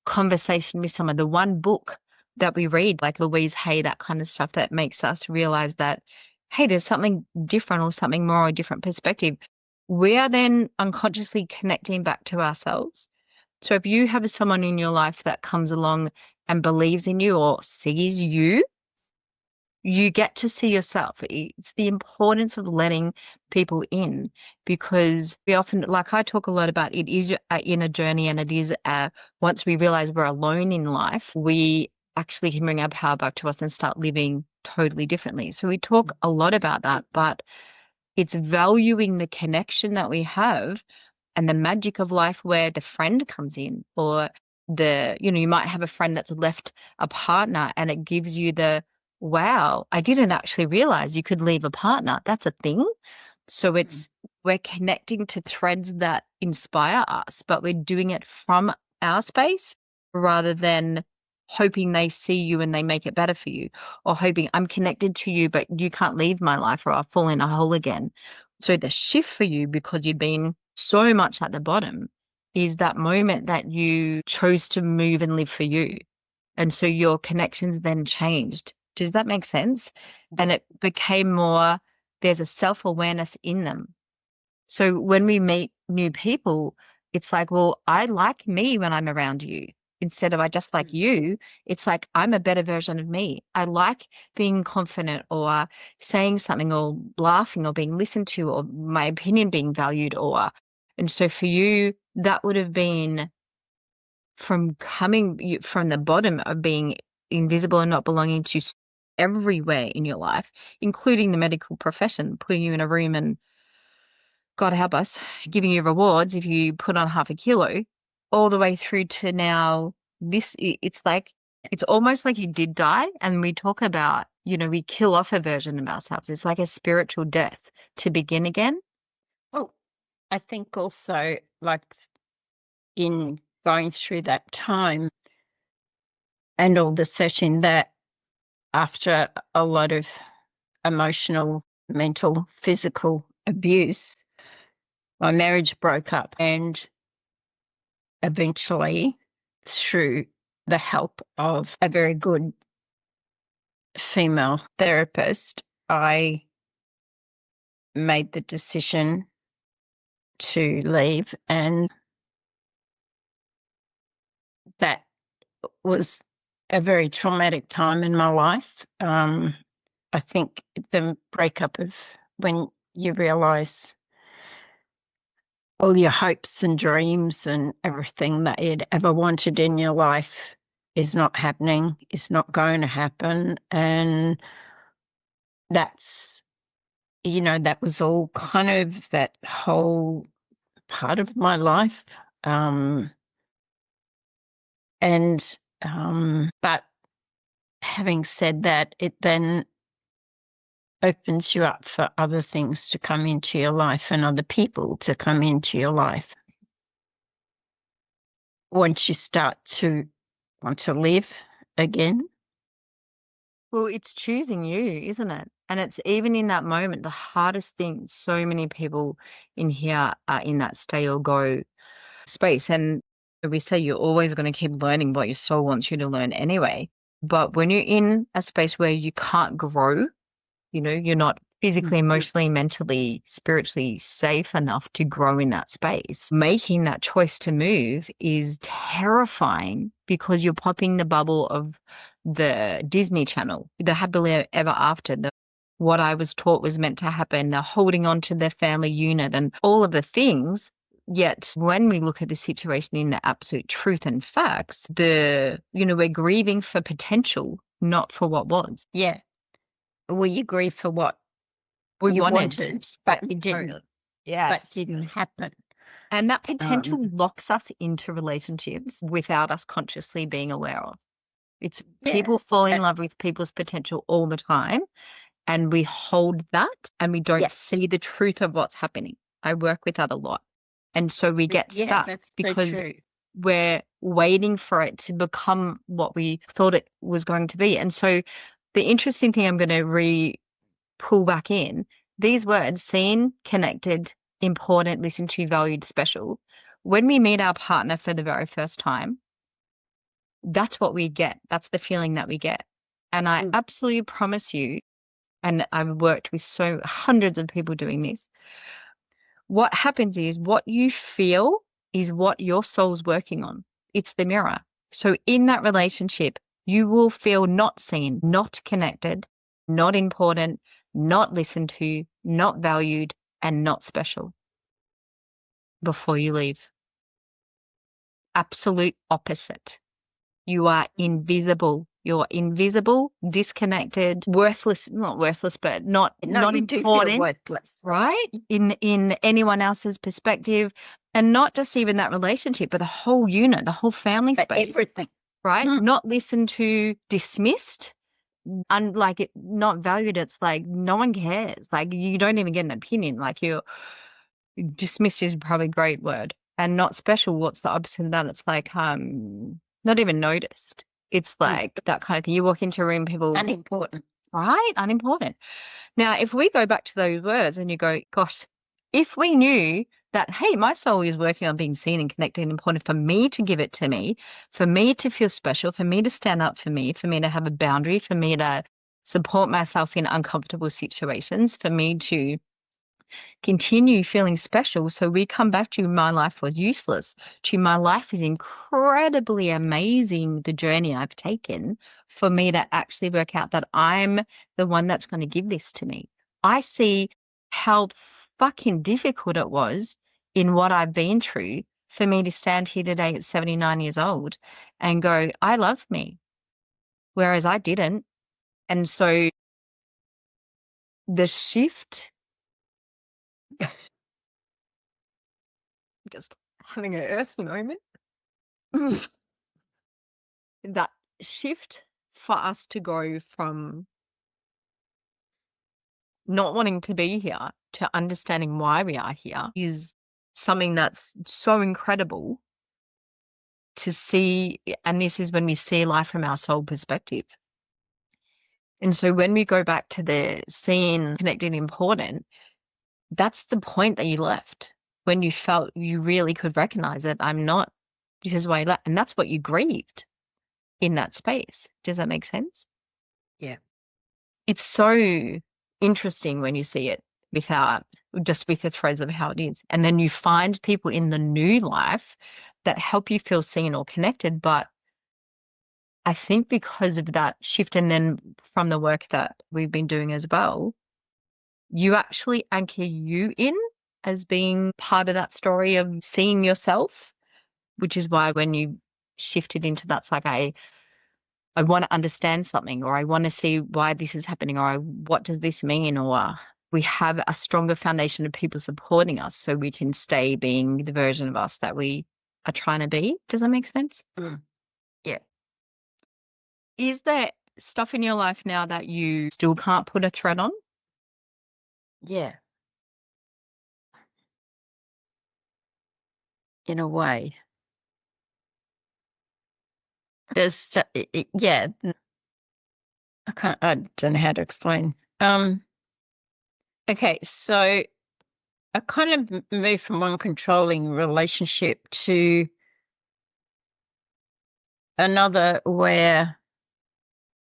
conversation with someone, the one book that we read, like Louise Hay, that kind of stuff that makes us realize that, hey, there's something different or something more, a different perspective. We are then unconsciously connecting back to ourselves. So if you have someone in your life that comes along and believes in you or sees you, you get to see yourself. It's the importance of letting people in, because we often, like I talk a lot about, it is an inner journey, and it is once we realize we're alone in life, we actually can bring our power back to us and start living totally differently. So we talk a lot about that, but it's valuing the connection that we have and the magic of life, where the friend comes in, or you might have a friend that's left a partner, and it gives you the, wow, I didn't actually realize you could leave a partner. That's a thing. So we're connecting to threads that inspire us, but we're doing it from our space rather than hoping they see you and they make it better for you, or hoping I'm connected to you, but you can't leave my life or I'll fall in a hole again. So the shift for you, because you've been so much at the bottom, is that moment that you chose to move and live for you. And so your connections then changed. Does that make sense? And it became more, there's a self-awareness in them. So when we meet new people, it's like, well, I like me when I'm around you. Instead of I just like you, it's like I'm a better version of me. I like being confident, or saying something, or laughing, or being listened to, or my opinion being valued, and so for you, that would have been from coming from the bottom of being invisible and not belonging to everywhere in your life, including the medical profession, putting you in a room and, God help us, giving you rewards if you put on half a kilo, all the way through to now it's almost like you did die. And we talk about, we kill off a version of ourselves. It's like a spiritual death to begin again. Well, I think also, like, in going through that time and all the searching, that after a lot of emotional, mental, physical abuse, my marriage broke up, and eventually, through the help of a very good female therapist, I made the decision to leave, and that was a very traumatic time in my life. I think the breakup of when you realize all your hopes and dreams and everything that you'd ever wanted in your life is not happening, is not going to happen. And that's, that was all kind of that whole part of my life. But having said that, it then opens you up for other things to come into your life and other people to come into your life. Once you start to want to live again. Well, it's choosing you, isn't it? And it's even in that moment, the hardest thing. So many people in here are in that stay or go space. And we say you're always going to keep learning what your soul wants you to learn anyway. But when you're in a space where you can't grow, you're not physically, emotionally, mentally, spiritually safe enough to grow in that space, making that choice to move is terrifying, because you're popping the bubble of the Disney Channel, the happily ever after, what I was taught was meant to happen, the holding on to the family unit and all of the things. Yet when we look at the situation in the absolute truth and facts, we're grieving for potential, not for what was. Yeah. Well, you grieve for what We you wanted, but you didn't. Yes. But didn't happen. And that potential locks us into relationships without us consciously being aware of. It's people fall in love with people's potential all the time, and we hold that and we don't see the truth of what's happening. I work with that a lot. And so we get stuck because we're waiting for it to become what we thought it was going to be. And so the interesting thing, I'm going to pull back in, these words: seen, connected, important, listened to, valued, special. When we meet our partner for the very first time, that's what we get. That's the feeling that we get. And I absolutely promise you, and I've worked with hundreds of people doing this, what happens is what you feel is what your soul's working on. It's the mirror. So in that relationship, you will feel not seen, not connected, not important, not listened to, not valued, and not special before you leave. Absolute opposite. You are invisible. You're invisible, disconnected, worthless, not worthless, but not You do feel important, worthless. right? In anyone else's perspective, and not just even that relationship, but the whole unit, the whole family But space, everything. right? Mm. Not listened to, dismissed, like it, not valued. It's like no one cares. Like you don't even get an opinion. Like you're dismissed is probably a great word, and not special. What's the opposite of that? It's like not even noticed. It's like that kind of thing. You walk into a room, people Unimportant. right? Unimportant. Now, if we go back to those words and you go, gosh, if we knew that, hey, my soul is working on being seen and connected and important for me to give it to me, for me to feel special, for me to stand up for me to have a boundary, for me to support myself in uncomfortable situations, for me to continue feeling special. So we come back to my life was useless, to my life is incredibly amazing, the journey I've taken for me to actually work out that I'm the one that's going to give this to me. I see how fucking difficult it was in what I've been through for me to stand here today at 79 years old and go, I love me, whereas I didn't. And so the shift, just having an earth moment, that shift for us to go from not wanting to be here to understanding why we are here is something that's so incredible to see. And this is when we see life from our soul perspective. And so when we go back to the seeing, connected, important, that's the point that you left when you felt you really could recognize it. I'm not, this is why you left. And that's what you grieved in that space. Does that make sense? Yeah. It's so interesting when you see it without just with the threads of how it is. And then you find people in the new life that help you feel seen or connected. But I think because of that shift, and then from the work that we've been doing as well, you actually anchor you in as being part of that story of seeing yourself, which is why when you shifted into that's like I want to understand something, or I want to see why this is happening, or what does this mean, or we have a stronger foundation of people supporting us so we can stay being the version of us that we are trying to be. Does that make sense? Yeah. Is there stuff in your life now that you still can't put a thread on? Yeah. In a way. There's, yeah. I don't know how to explain. Okay, so I kind of moved from one controlling relationship to another where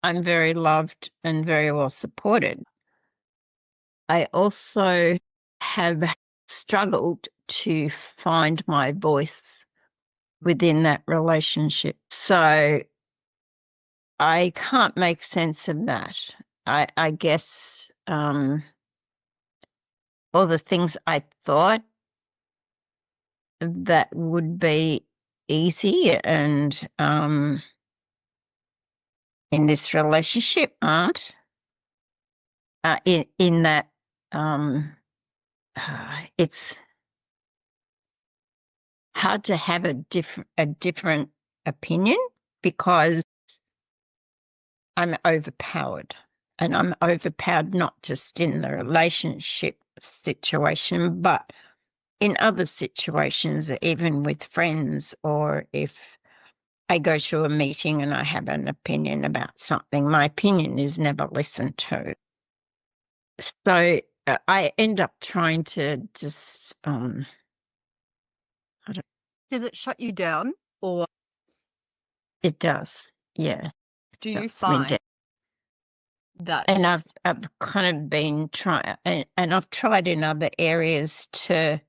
I'm very loved and very well supported. I also have struggled to find my voice within that relationship. So I can't make sense of that. I guess all the things I thought that would be easy and in this relationship aren't. In that it's hard to have a different opinion because I'm overpowered. And I'm overpowered not just in the relationship situation, but in other situations, even with friends, or if I go to a meeting and I have an opinion about something, my opinion is never listened to. So I end up trying to just, Does it shut you down, or it does, yeah. do you Shuts me find down. that? And I've kind of been trying, and I've tried in other areas to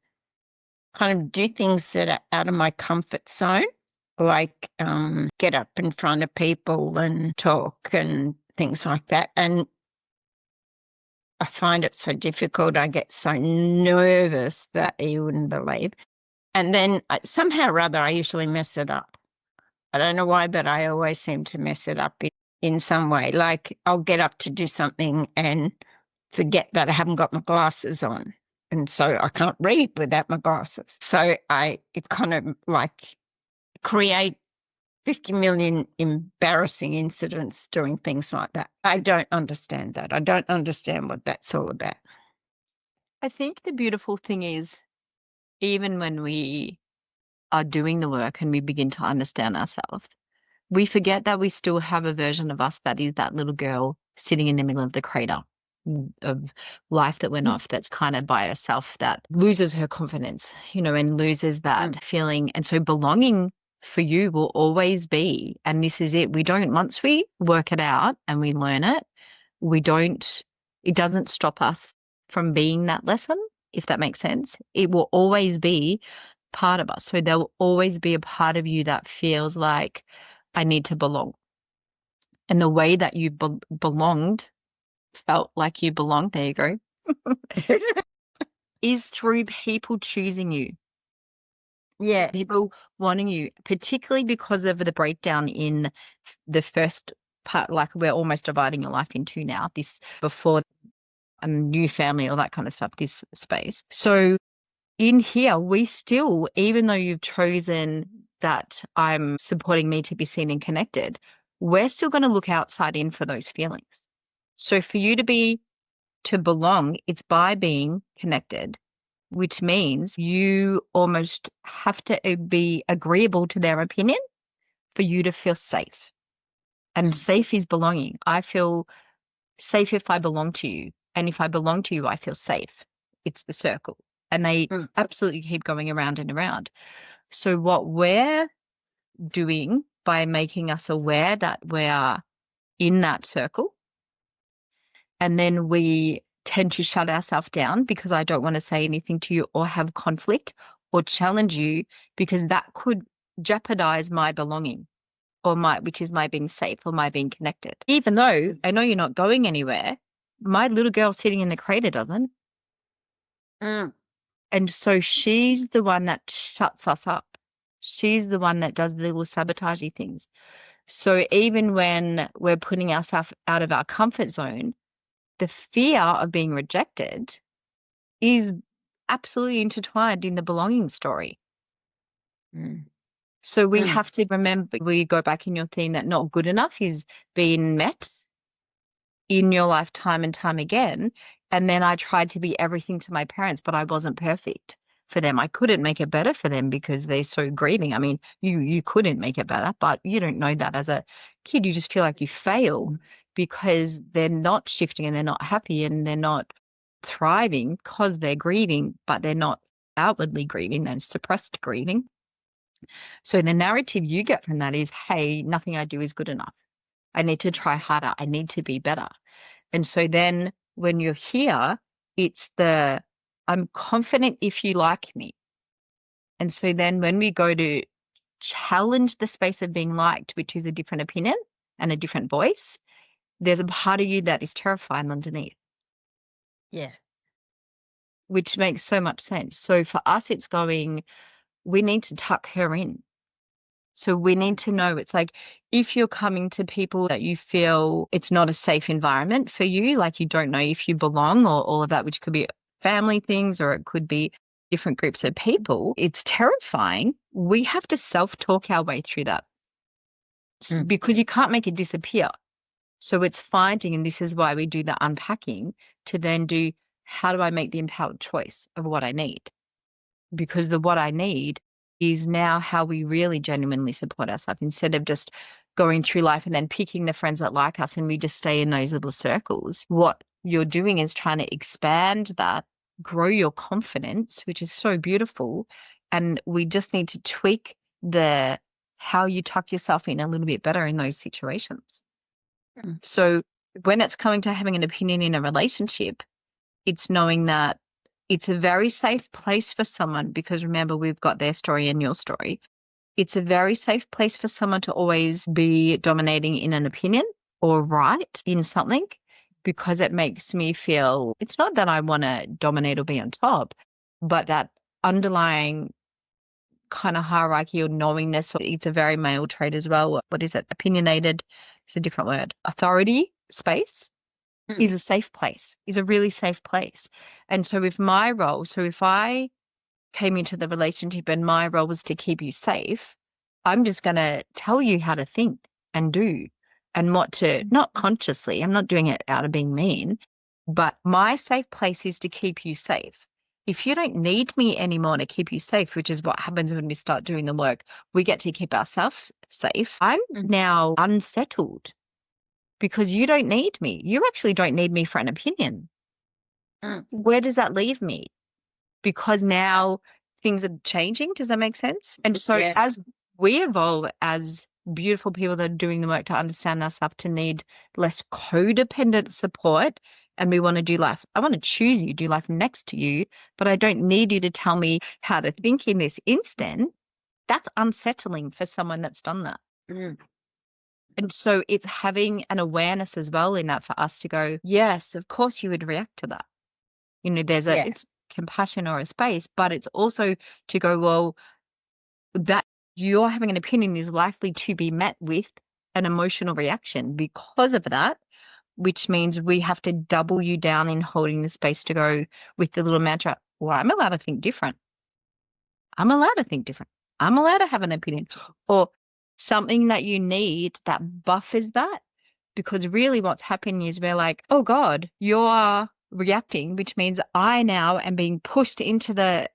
kind of do things that are out of my comfort zone like get up in front of people and talk and things like that. And I find it so difficult. I get so nervous that you wouldn't believe. And then somehow or other, I usually mess it up. I don't know why, but I always seem to mess it up in some way. Like I'll get up to do something and forget that I haven't got my glasses on. And so I can't read without my glasses. So it kind of like create 50 million embarrassing incidents doing things like that. I don't understand that. I don't understand what that's all about. I think the beautiful thing is, even when we are doing the work and we begin to understand ourselves, we forget that we still have a version of us that is that little girl sitting in the middle of the crater of life that went off, that's kind of by herself, that loses her confidence, and loses that feeling. And so belonging for you will always be, and this is it, once we work it out and we learn it, it doesn't stop us from being that lesson, if that makes sense. It will always be part of us. So there will always be a part of you that feels like, I need to belong. And the way that you felt like you belonged, there you go, is through people choosing you. Yeah. People wanting you, particularly because of the breakdown in the first part, like we're almost dividing your life in two now, this before a new family, all that kind of stuff, this space. So in here, we still, even though you've chosen that I'm supporting me to be seen and connected, we're still going to look outside in for those feelings. So for you to belong, it's by being connected, which means you almost have to be agreeable to their opinion for you to feel safe. And safe is belonging. I feel safe if I belong to you. And if I belong to you, I feel safe. It's the circle. And they absolutely keep going around and around. So what we're doing by making us aware that we are in that circle, and then we tend to shut ourselves down because I don't want to say anything to you or have conflict or challenge you, because that could jeopardize my belonging or which is my being safe or my being connected. Even though I know you're not going anywhere, my little girl sitting in the crater doesn't. And so she's the one that shuts us up. She's the one that does the little sabotagey things. So even when we're putting ourselves out of our comfort zone, the fear of being rejected is absolutely intertwined in the belonging story. So we have to remember, we go back in your theme that not good enough is being met in your life time and time again. And then I tried to be everything to my parents, but I wasn't perfect for them. I couldn't make it better for them because they're so grieving. I mean, you couldn't make it better, but you don't know that as a kid. You just feel like you fail because they're not shifting and they're not happy and they're not thriving because they're grieving, but they're not outwardly grieving, they're suppressed grieving. So the narrative you get from that is, hey, nothing I do is good enough. I need to try harder. I need to be better. And so then when you're here, it's I'm confident if you like me. And so then when we go to challenge the space of being liked, which is a different opinion and a different voice, there's a part of you that is terrified underneath. Yeah. Which makes so much sense. So for us, it's going, we need to tuck her in. So we need to know, it's like if you're coming to people that you feel it's not a safe environment for you, like you don't know if you belong or all of that, which could be family things or it could be different groups of people, it's terrifying. We have to self-talk our way through that because you can't make it disappear. So it's finding, and this is why we do the unpacking, to then do, how do I make the empowered choice of what I need? Because what I need is now how we really genuinely support ourselves, instead of just going through life and then picking the friends that like us and we just stay in those little circles. What you're doing is trying to expand that, grow your confidence, which is so beautiful. And we just need to tweak how you tuck yourself in a little bit better in those situations. So when it's coming to having an opinion in a relationship, it's knowing that it's a very safe place for someone, because remember, we've got their story and your story. it's a very safe place for someone to always be dominating in an opinion or right in something, because it makes me feel, it's not that I want to dominate or be on top, but that underlying kind of hierarchy or knowingness, or it's a very male trait as well. What is it? Opinionated is a different word. Authority space is a safe place, is a really safe place. And so if my role, so if I came into the relationship and my role was to keep you safe, I'm just going to tell you how to think and do and what to, not consciously, I'm not doing it out of being mean, but my safe place is to keep you safe. If you don't need me anymore to keep you safe, which is what happens when we start doing the work, we get to keep ourselves safe. I'm now unsettled because you don't need me. You actually don't need me for an opinion. Where does that leave me? Because now things are changing. Does that make sense? And so as we evolve as beautiful people that are doing the work to understand ourselves, to need less codependent support, and we want to do life, I want to choose you, do life next to you, but I don't need you to tell me how to think in this instant. That's unsettling for someone that's done that. And so it's having an awareness as well in that for us to go, yes, of course you would react to that. You know, there's it's compassion or a space, but it's also to go, well, that you're having an opinion is likely to be met with an emotional reaction because of that, which means we have to double you down in holding the space to go with the little mantra, well, I'm allowed to think different. I'm allowed to think different. I'm allowed to have an opinion, or something that you need that buffers that. Because really what's happening is we're like, oh God, you're reacting, which means I now am being pushed into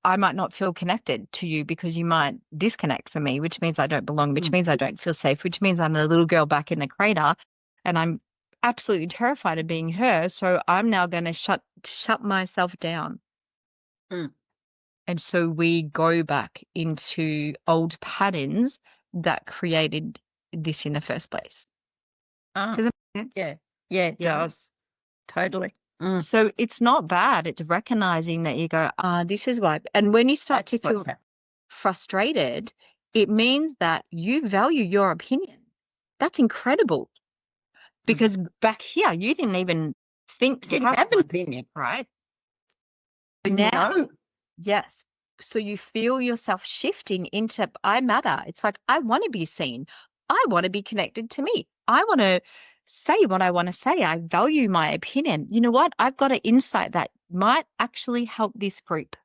I might not feel connected to you because you might disconnect from me, which means I don't belong, which means I don't feel safe, which means I'm the little girl back in the crater and I'm absolutely terrified of being her. So I'm now going to shut myself down. And so we go back into old patterns that created this in the first place. Does it make sense? Yeah, it does. Totally. So it's not bad. It's recognizing that you go, this is why. And when you start to feel frustrated, it means that you value your opinion. That's incredible. Because back here, you didn't even think to have an opinion, right? But now, yes. So you feel yourself shifting into, I matter. It's like, I want to be seen. I want to be connected to me. I want to say what I want to say. I value my opinion. You know what? I've got an insight that might actually help this group.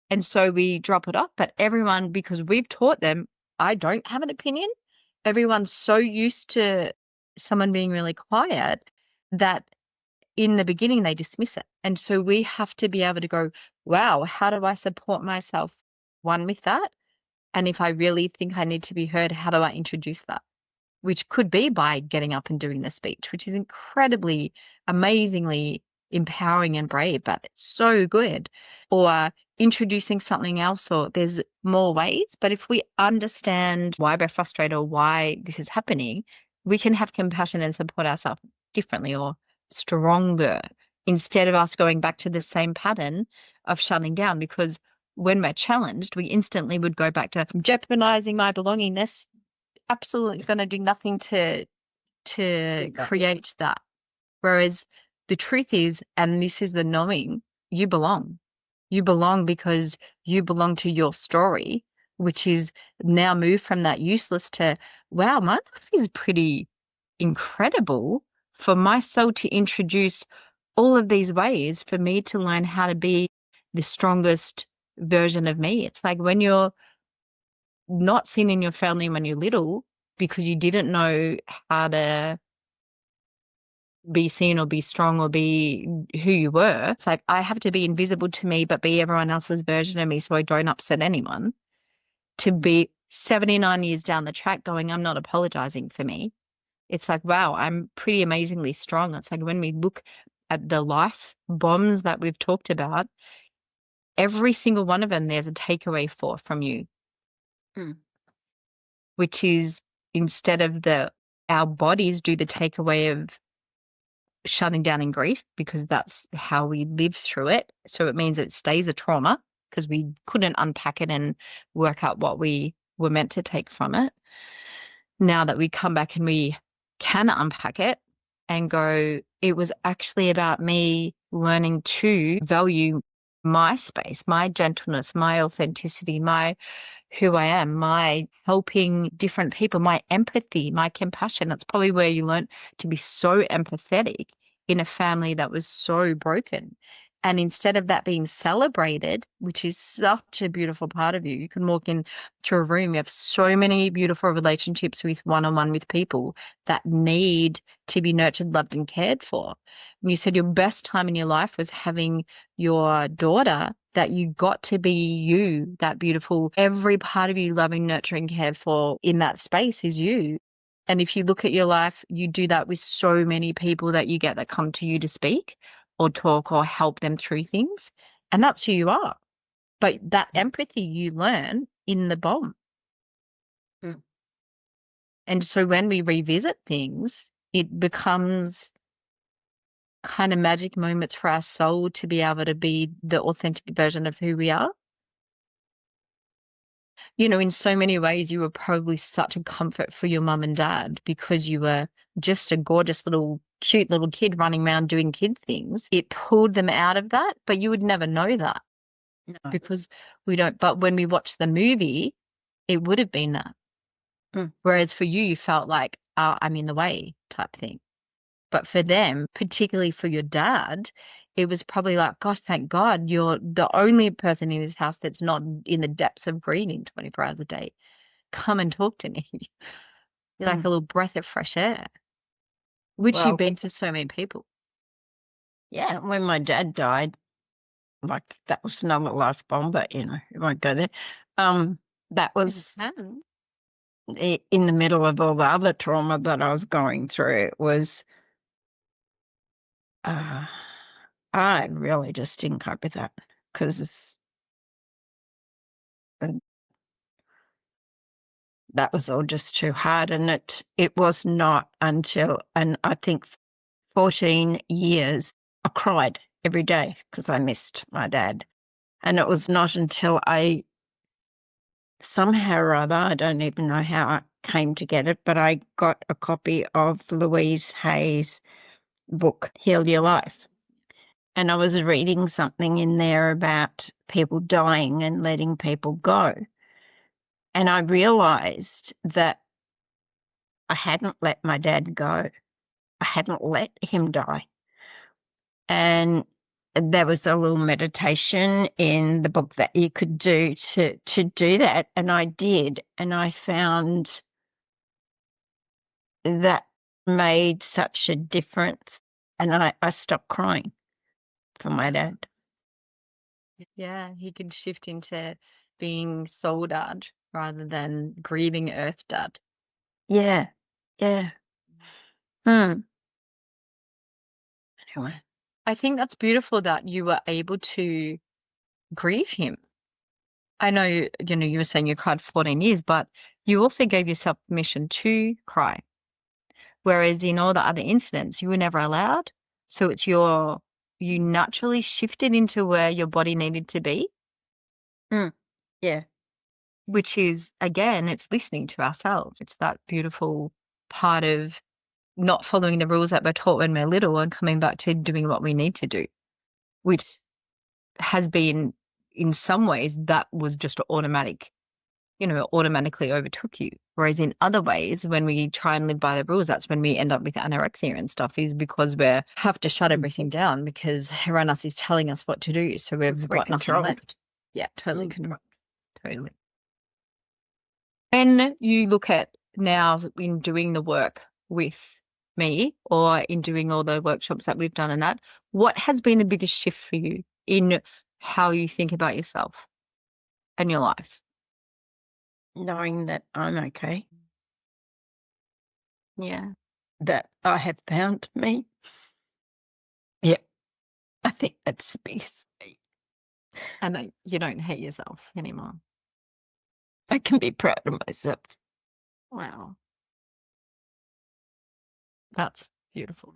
And so we drop it off. But everyone, because we've taught them, I don't have an opinion. Everyone's so used to someone being really quiet that in the beginning they dismiss it. And so we have to be able to go, wow, how do I support myself? One, with that. And if I really think I need to be heard, how do I introduce that? Which could be by getting up and doing the speech, which is incredibly, amazingly empowering and brave, but it's so good. Or introducing something else, or there's more ways. But if we understand why we're frustrated or why this is happening, we can have compassion and support ourselves differently or stronger, instead of us going back to the same pattern of shutting down. Because when we're challenged, we instantly would go back to jeopardizing my belongingness. Absolutely going to do nothing to create that. Whereas the truth is, and this is the knowing, you belong. You belong because you belong to your story, which is now moved from that useless to, wow, my life is pretty incredible for my soul to introduce all of these ways for me to learn how to be the strongest version of me. It's like when you're not seen in your family when you're little because you didn't know how to be seen or be strong or be who you were. It's like, I have to be invisible to me, but be everyone else's version of me so I don't upset anyone. To be 79 years down the track going, I'm not apologizing for me. It's like, wow, I'm pretty amazingly strong. It's like when we look at the life bombs that we've talked about, every single one of them, there's a takeaway from you, which is instead of our bodies do the takeaway of shutting down in grief, because that's how we live through it. So it means it stays a trauma because we couldn't unpack it and work out what we were meant to take from it, now that we come back and we can unpack it and go, it was actually about me learning to value my space, my gentleness, my authenticity, my who I am, my helping different people, my empathy, my compassion. That's probably where you learn to be so empathetic in a family that was so broken. And instead of that being celebrated, which is such a beautiful part of you, you can walk into a room, you have so many beautiful relationships with one-on-one with people that need to be nurtured, loved, and cared for. And you said your best time in your life was having your daughter, that you got to be you, that beautiful, every part of you loving, nurturing, cared for in that space is you. And if you look at your life, you do that with so many people that you get that come to you to speak or talk or help them through things. And that's who you are. But that empathy you learn in the bomb. Mm. And so when we revisit things, it becomes kind of magic moments for our soul to be able to be the authentic version of who we are. You know, in so many ways, you were probably such a comfort for your mum and dad because you were just a gorgeous little, cute little kid running around doing kid things. It pulled them out of that, but you would never know that No. because we don't. But when we watched the movie, it would have been that. Mm. Whereas for you, you felt like, I'm in the way type thing. But for them, particularly for your dad, it was probably like, gosh, thank God you're the only person in this house that's not in the depths of grieving 24 hours a day. Come and talk to me. You're like a little breath of fresh air, which Well, you've been for so many people. yeah, when my dad died, like that was another life bomb, but you know, we won't go there. That was in the middle of all the other trauma that I was going through. It was, I really just didn't cope with that because that was all just too hard. And it was not until, and I think 14 years, I cried every day because I missed my dad. And it was not until I somehow or other, I don't even know how I came to get it, but I got a copy of Louise Hay's book, Heal Your Life. And I was reading something in there about people dying and letting people go. And I realized that I hadn't let my dad go. I hadn't let him die. And there was a little meditation in the book that you could do to do that. And I did. And I found that made such a difference. And I stopped crying for my dad. Yeah, he could shift into being soul dad rather than grieving earth dad. Yeah. Yeah. Anyway. I think that's beautiful that you were able to grieve him. I know, you were saying you cried 14 years, but you also gave yourself permission to cry. Whereas in all the other incidents, you were never allowed. So it's you naturally shifted into where your body needed to be. Yeah. Which is, again, it's listening to ourselves. It's that beautiful part of not following the rules that we're taught when we're little and coming back to doing what we need to do, which has been, in some ways, that was just automatic, automatically overtook you. Whereas in other ways, when we try and live by the rules, that's when we end up with anorexia and stuff, is because we have to shut everything down because everyone else is telling us what to do. So we've We're got nothing controlled. left. Yeah, totally controlled. Totally. When you look at now in doing the work with me or in doing all the workshops that we've done and that, what has been the biggest shift for you in how you think about yourself and your life? Knowing that I'm okay, Yeah. that I have found me. Yeah. I think that's the biggest thing. And that you don't hate yourself anymore. I can be proud of myself. Wow. That's beautiful.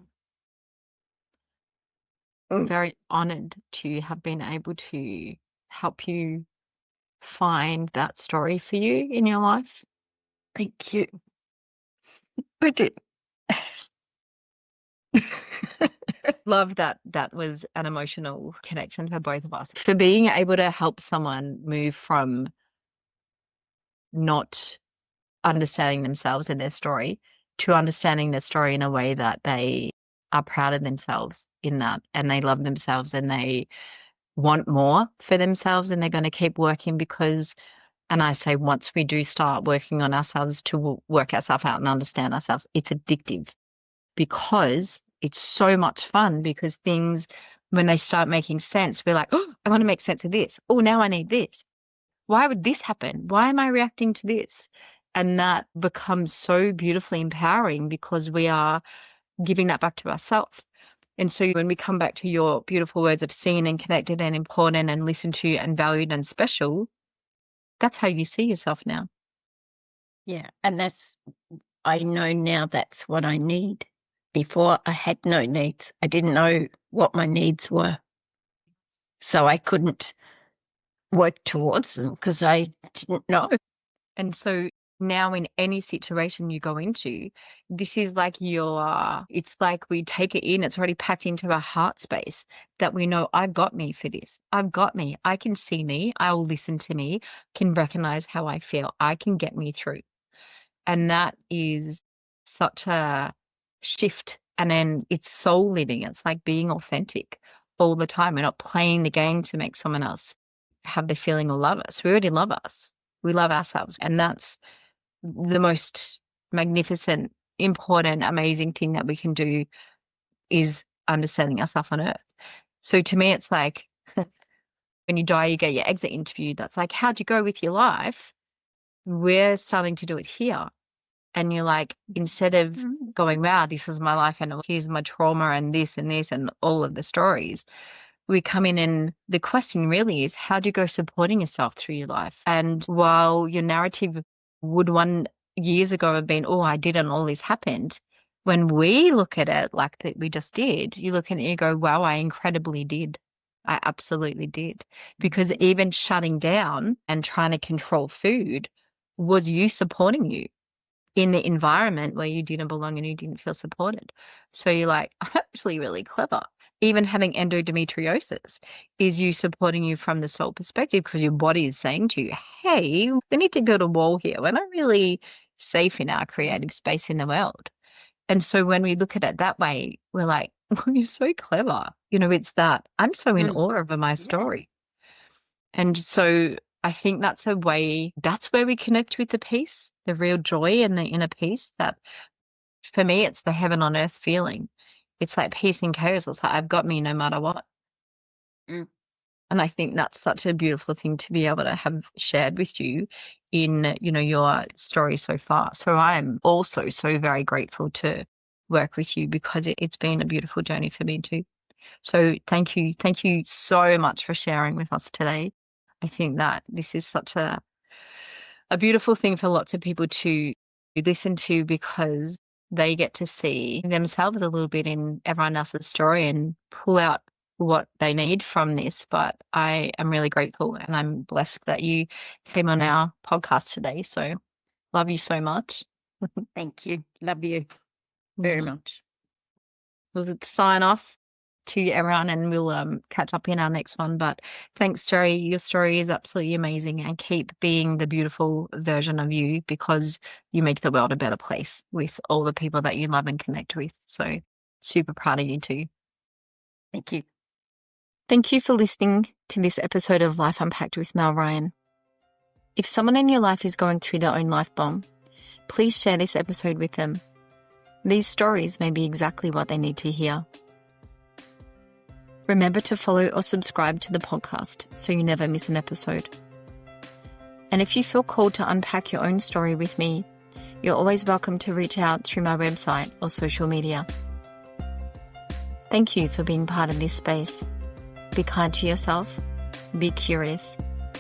I'm very honored to have been able to help you find that story for you in your life. Thank you. I did. Love that that was an emotional connection for both of us. For being able to help someone move from not understanding themselves and their story to understanding their story in a way that they are proud of themselves in that, and they love themselves and they want more for themselves, and they're going to keep working because, and I say once we do start working on ourselves to work ourselves out and understand ourselves, it's addictive because it's so much fun, because things, when they start making sense, we're like, oh, I want to make sense of this. Oh, now I need this. Why would this happen? Why am I reacting to this? And that becomes so beautifully empowering because we are giving that back to ourselves. And so when we come back to your beautiful words of seen and connected and important and listened to and valued and special, that's how you see yourself now. Yeah. And I know now that's what I need. Before I had no needs. I didn't know what my needs were. So I couldn't work towards them because I didn't know. And so now in any situation you go into, this is like it's like we take it in, it's already packed into our heart space that we know I've got me for this. I've got me. I can see me. I'll listen to me, can recognize how I feel. I can get me through. And that is such a shift. And then it's soul living. It's like being authentic all the time. We're not playing the game to make someone else have the feeling or love us. We already love us. We love ourselves. And that's the most magnificent, important, amazing thing that we can do is understanding ourselves on earth. So to me, it's like when you die, you get your exit interview. That's like, how'd you go with your life? We're starting to do it here. And you're like, instead of going, wow, this was my life and here's my trauma and this and all of the stories, we come in and the question really is, how do you go supporting yourself through your life? And while your narrative would years ago have been, oh, I did and all this happened, when we look at it like that we just did, you look at it and you go, wow, I incredibly did. I absolutely did. Because even shutting down and trying to control food was you supporting you in the environment where you didn't belong and you didn't feel supported. So you're like, I'm actually really clever. Even having endometriosis is you supporting you from the soul perspective because your body is saying to you, hey, we need to build a wall here. We're not really safe in our creative space in the world. And so when we look at it that way, we're like, well, you're so clever. It's that I'm so in awe of my story. And so I think that's where we connect with the peace, the real joy and the inner peace that for me, it's the heaven on earth feeling. It's like peace and chaos. It's like, I've got me no matter what. And I think that's such a beautiful thing to be able to have shared with you in, your story so far. So I'm also so very grateful to work with you because it's been a beautiful journey for me too. So thank you. Thank you so much for sharing with us today. I think that this is such a beautiful thing for lots of people to listen to because they get to see themselves a little bit in everyone else's story and pull out what they need from this. But I am really grateful and I'm blessed that you came on our podcast today. So love you so much. Thank you. Love you very much. We'll sign off to everyone and we'll catch up in our next one. But thanks, Gerrie. Your story is absolutely amazing and keep being the beautiful version of you because you make the world a better place with all the people that you love and connect with. So super proud of you too. Thank you. Thank you for listening to this episode of Life Unpacked with Mel Ryan. If someone in your life is going through their own life bomb, please share this episode with them. These stories may be exactly what they need to hear. Remember to follow or subscribe to the podcast so you never miss an episode. And if you feel called to unpack your own story with me, you're always welcome to reach out through my website or social media. Thank you for being part of this space. Be kind to yourself, be curious,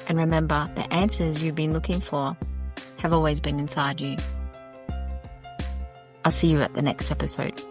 and remember the answers you've been looking for have always been inside you. I'll see you at the next episode.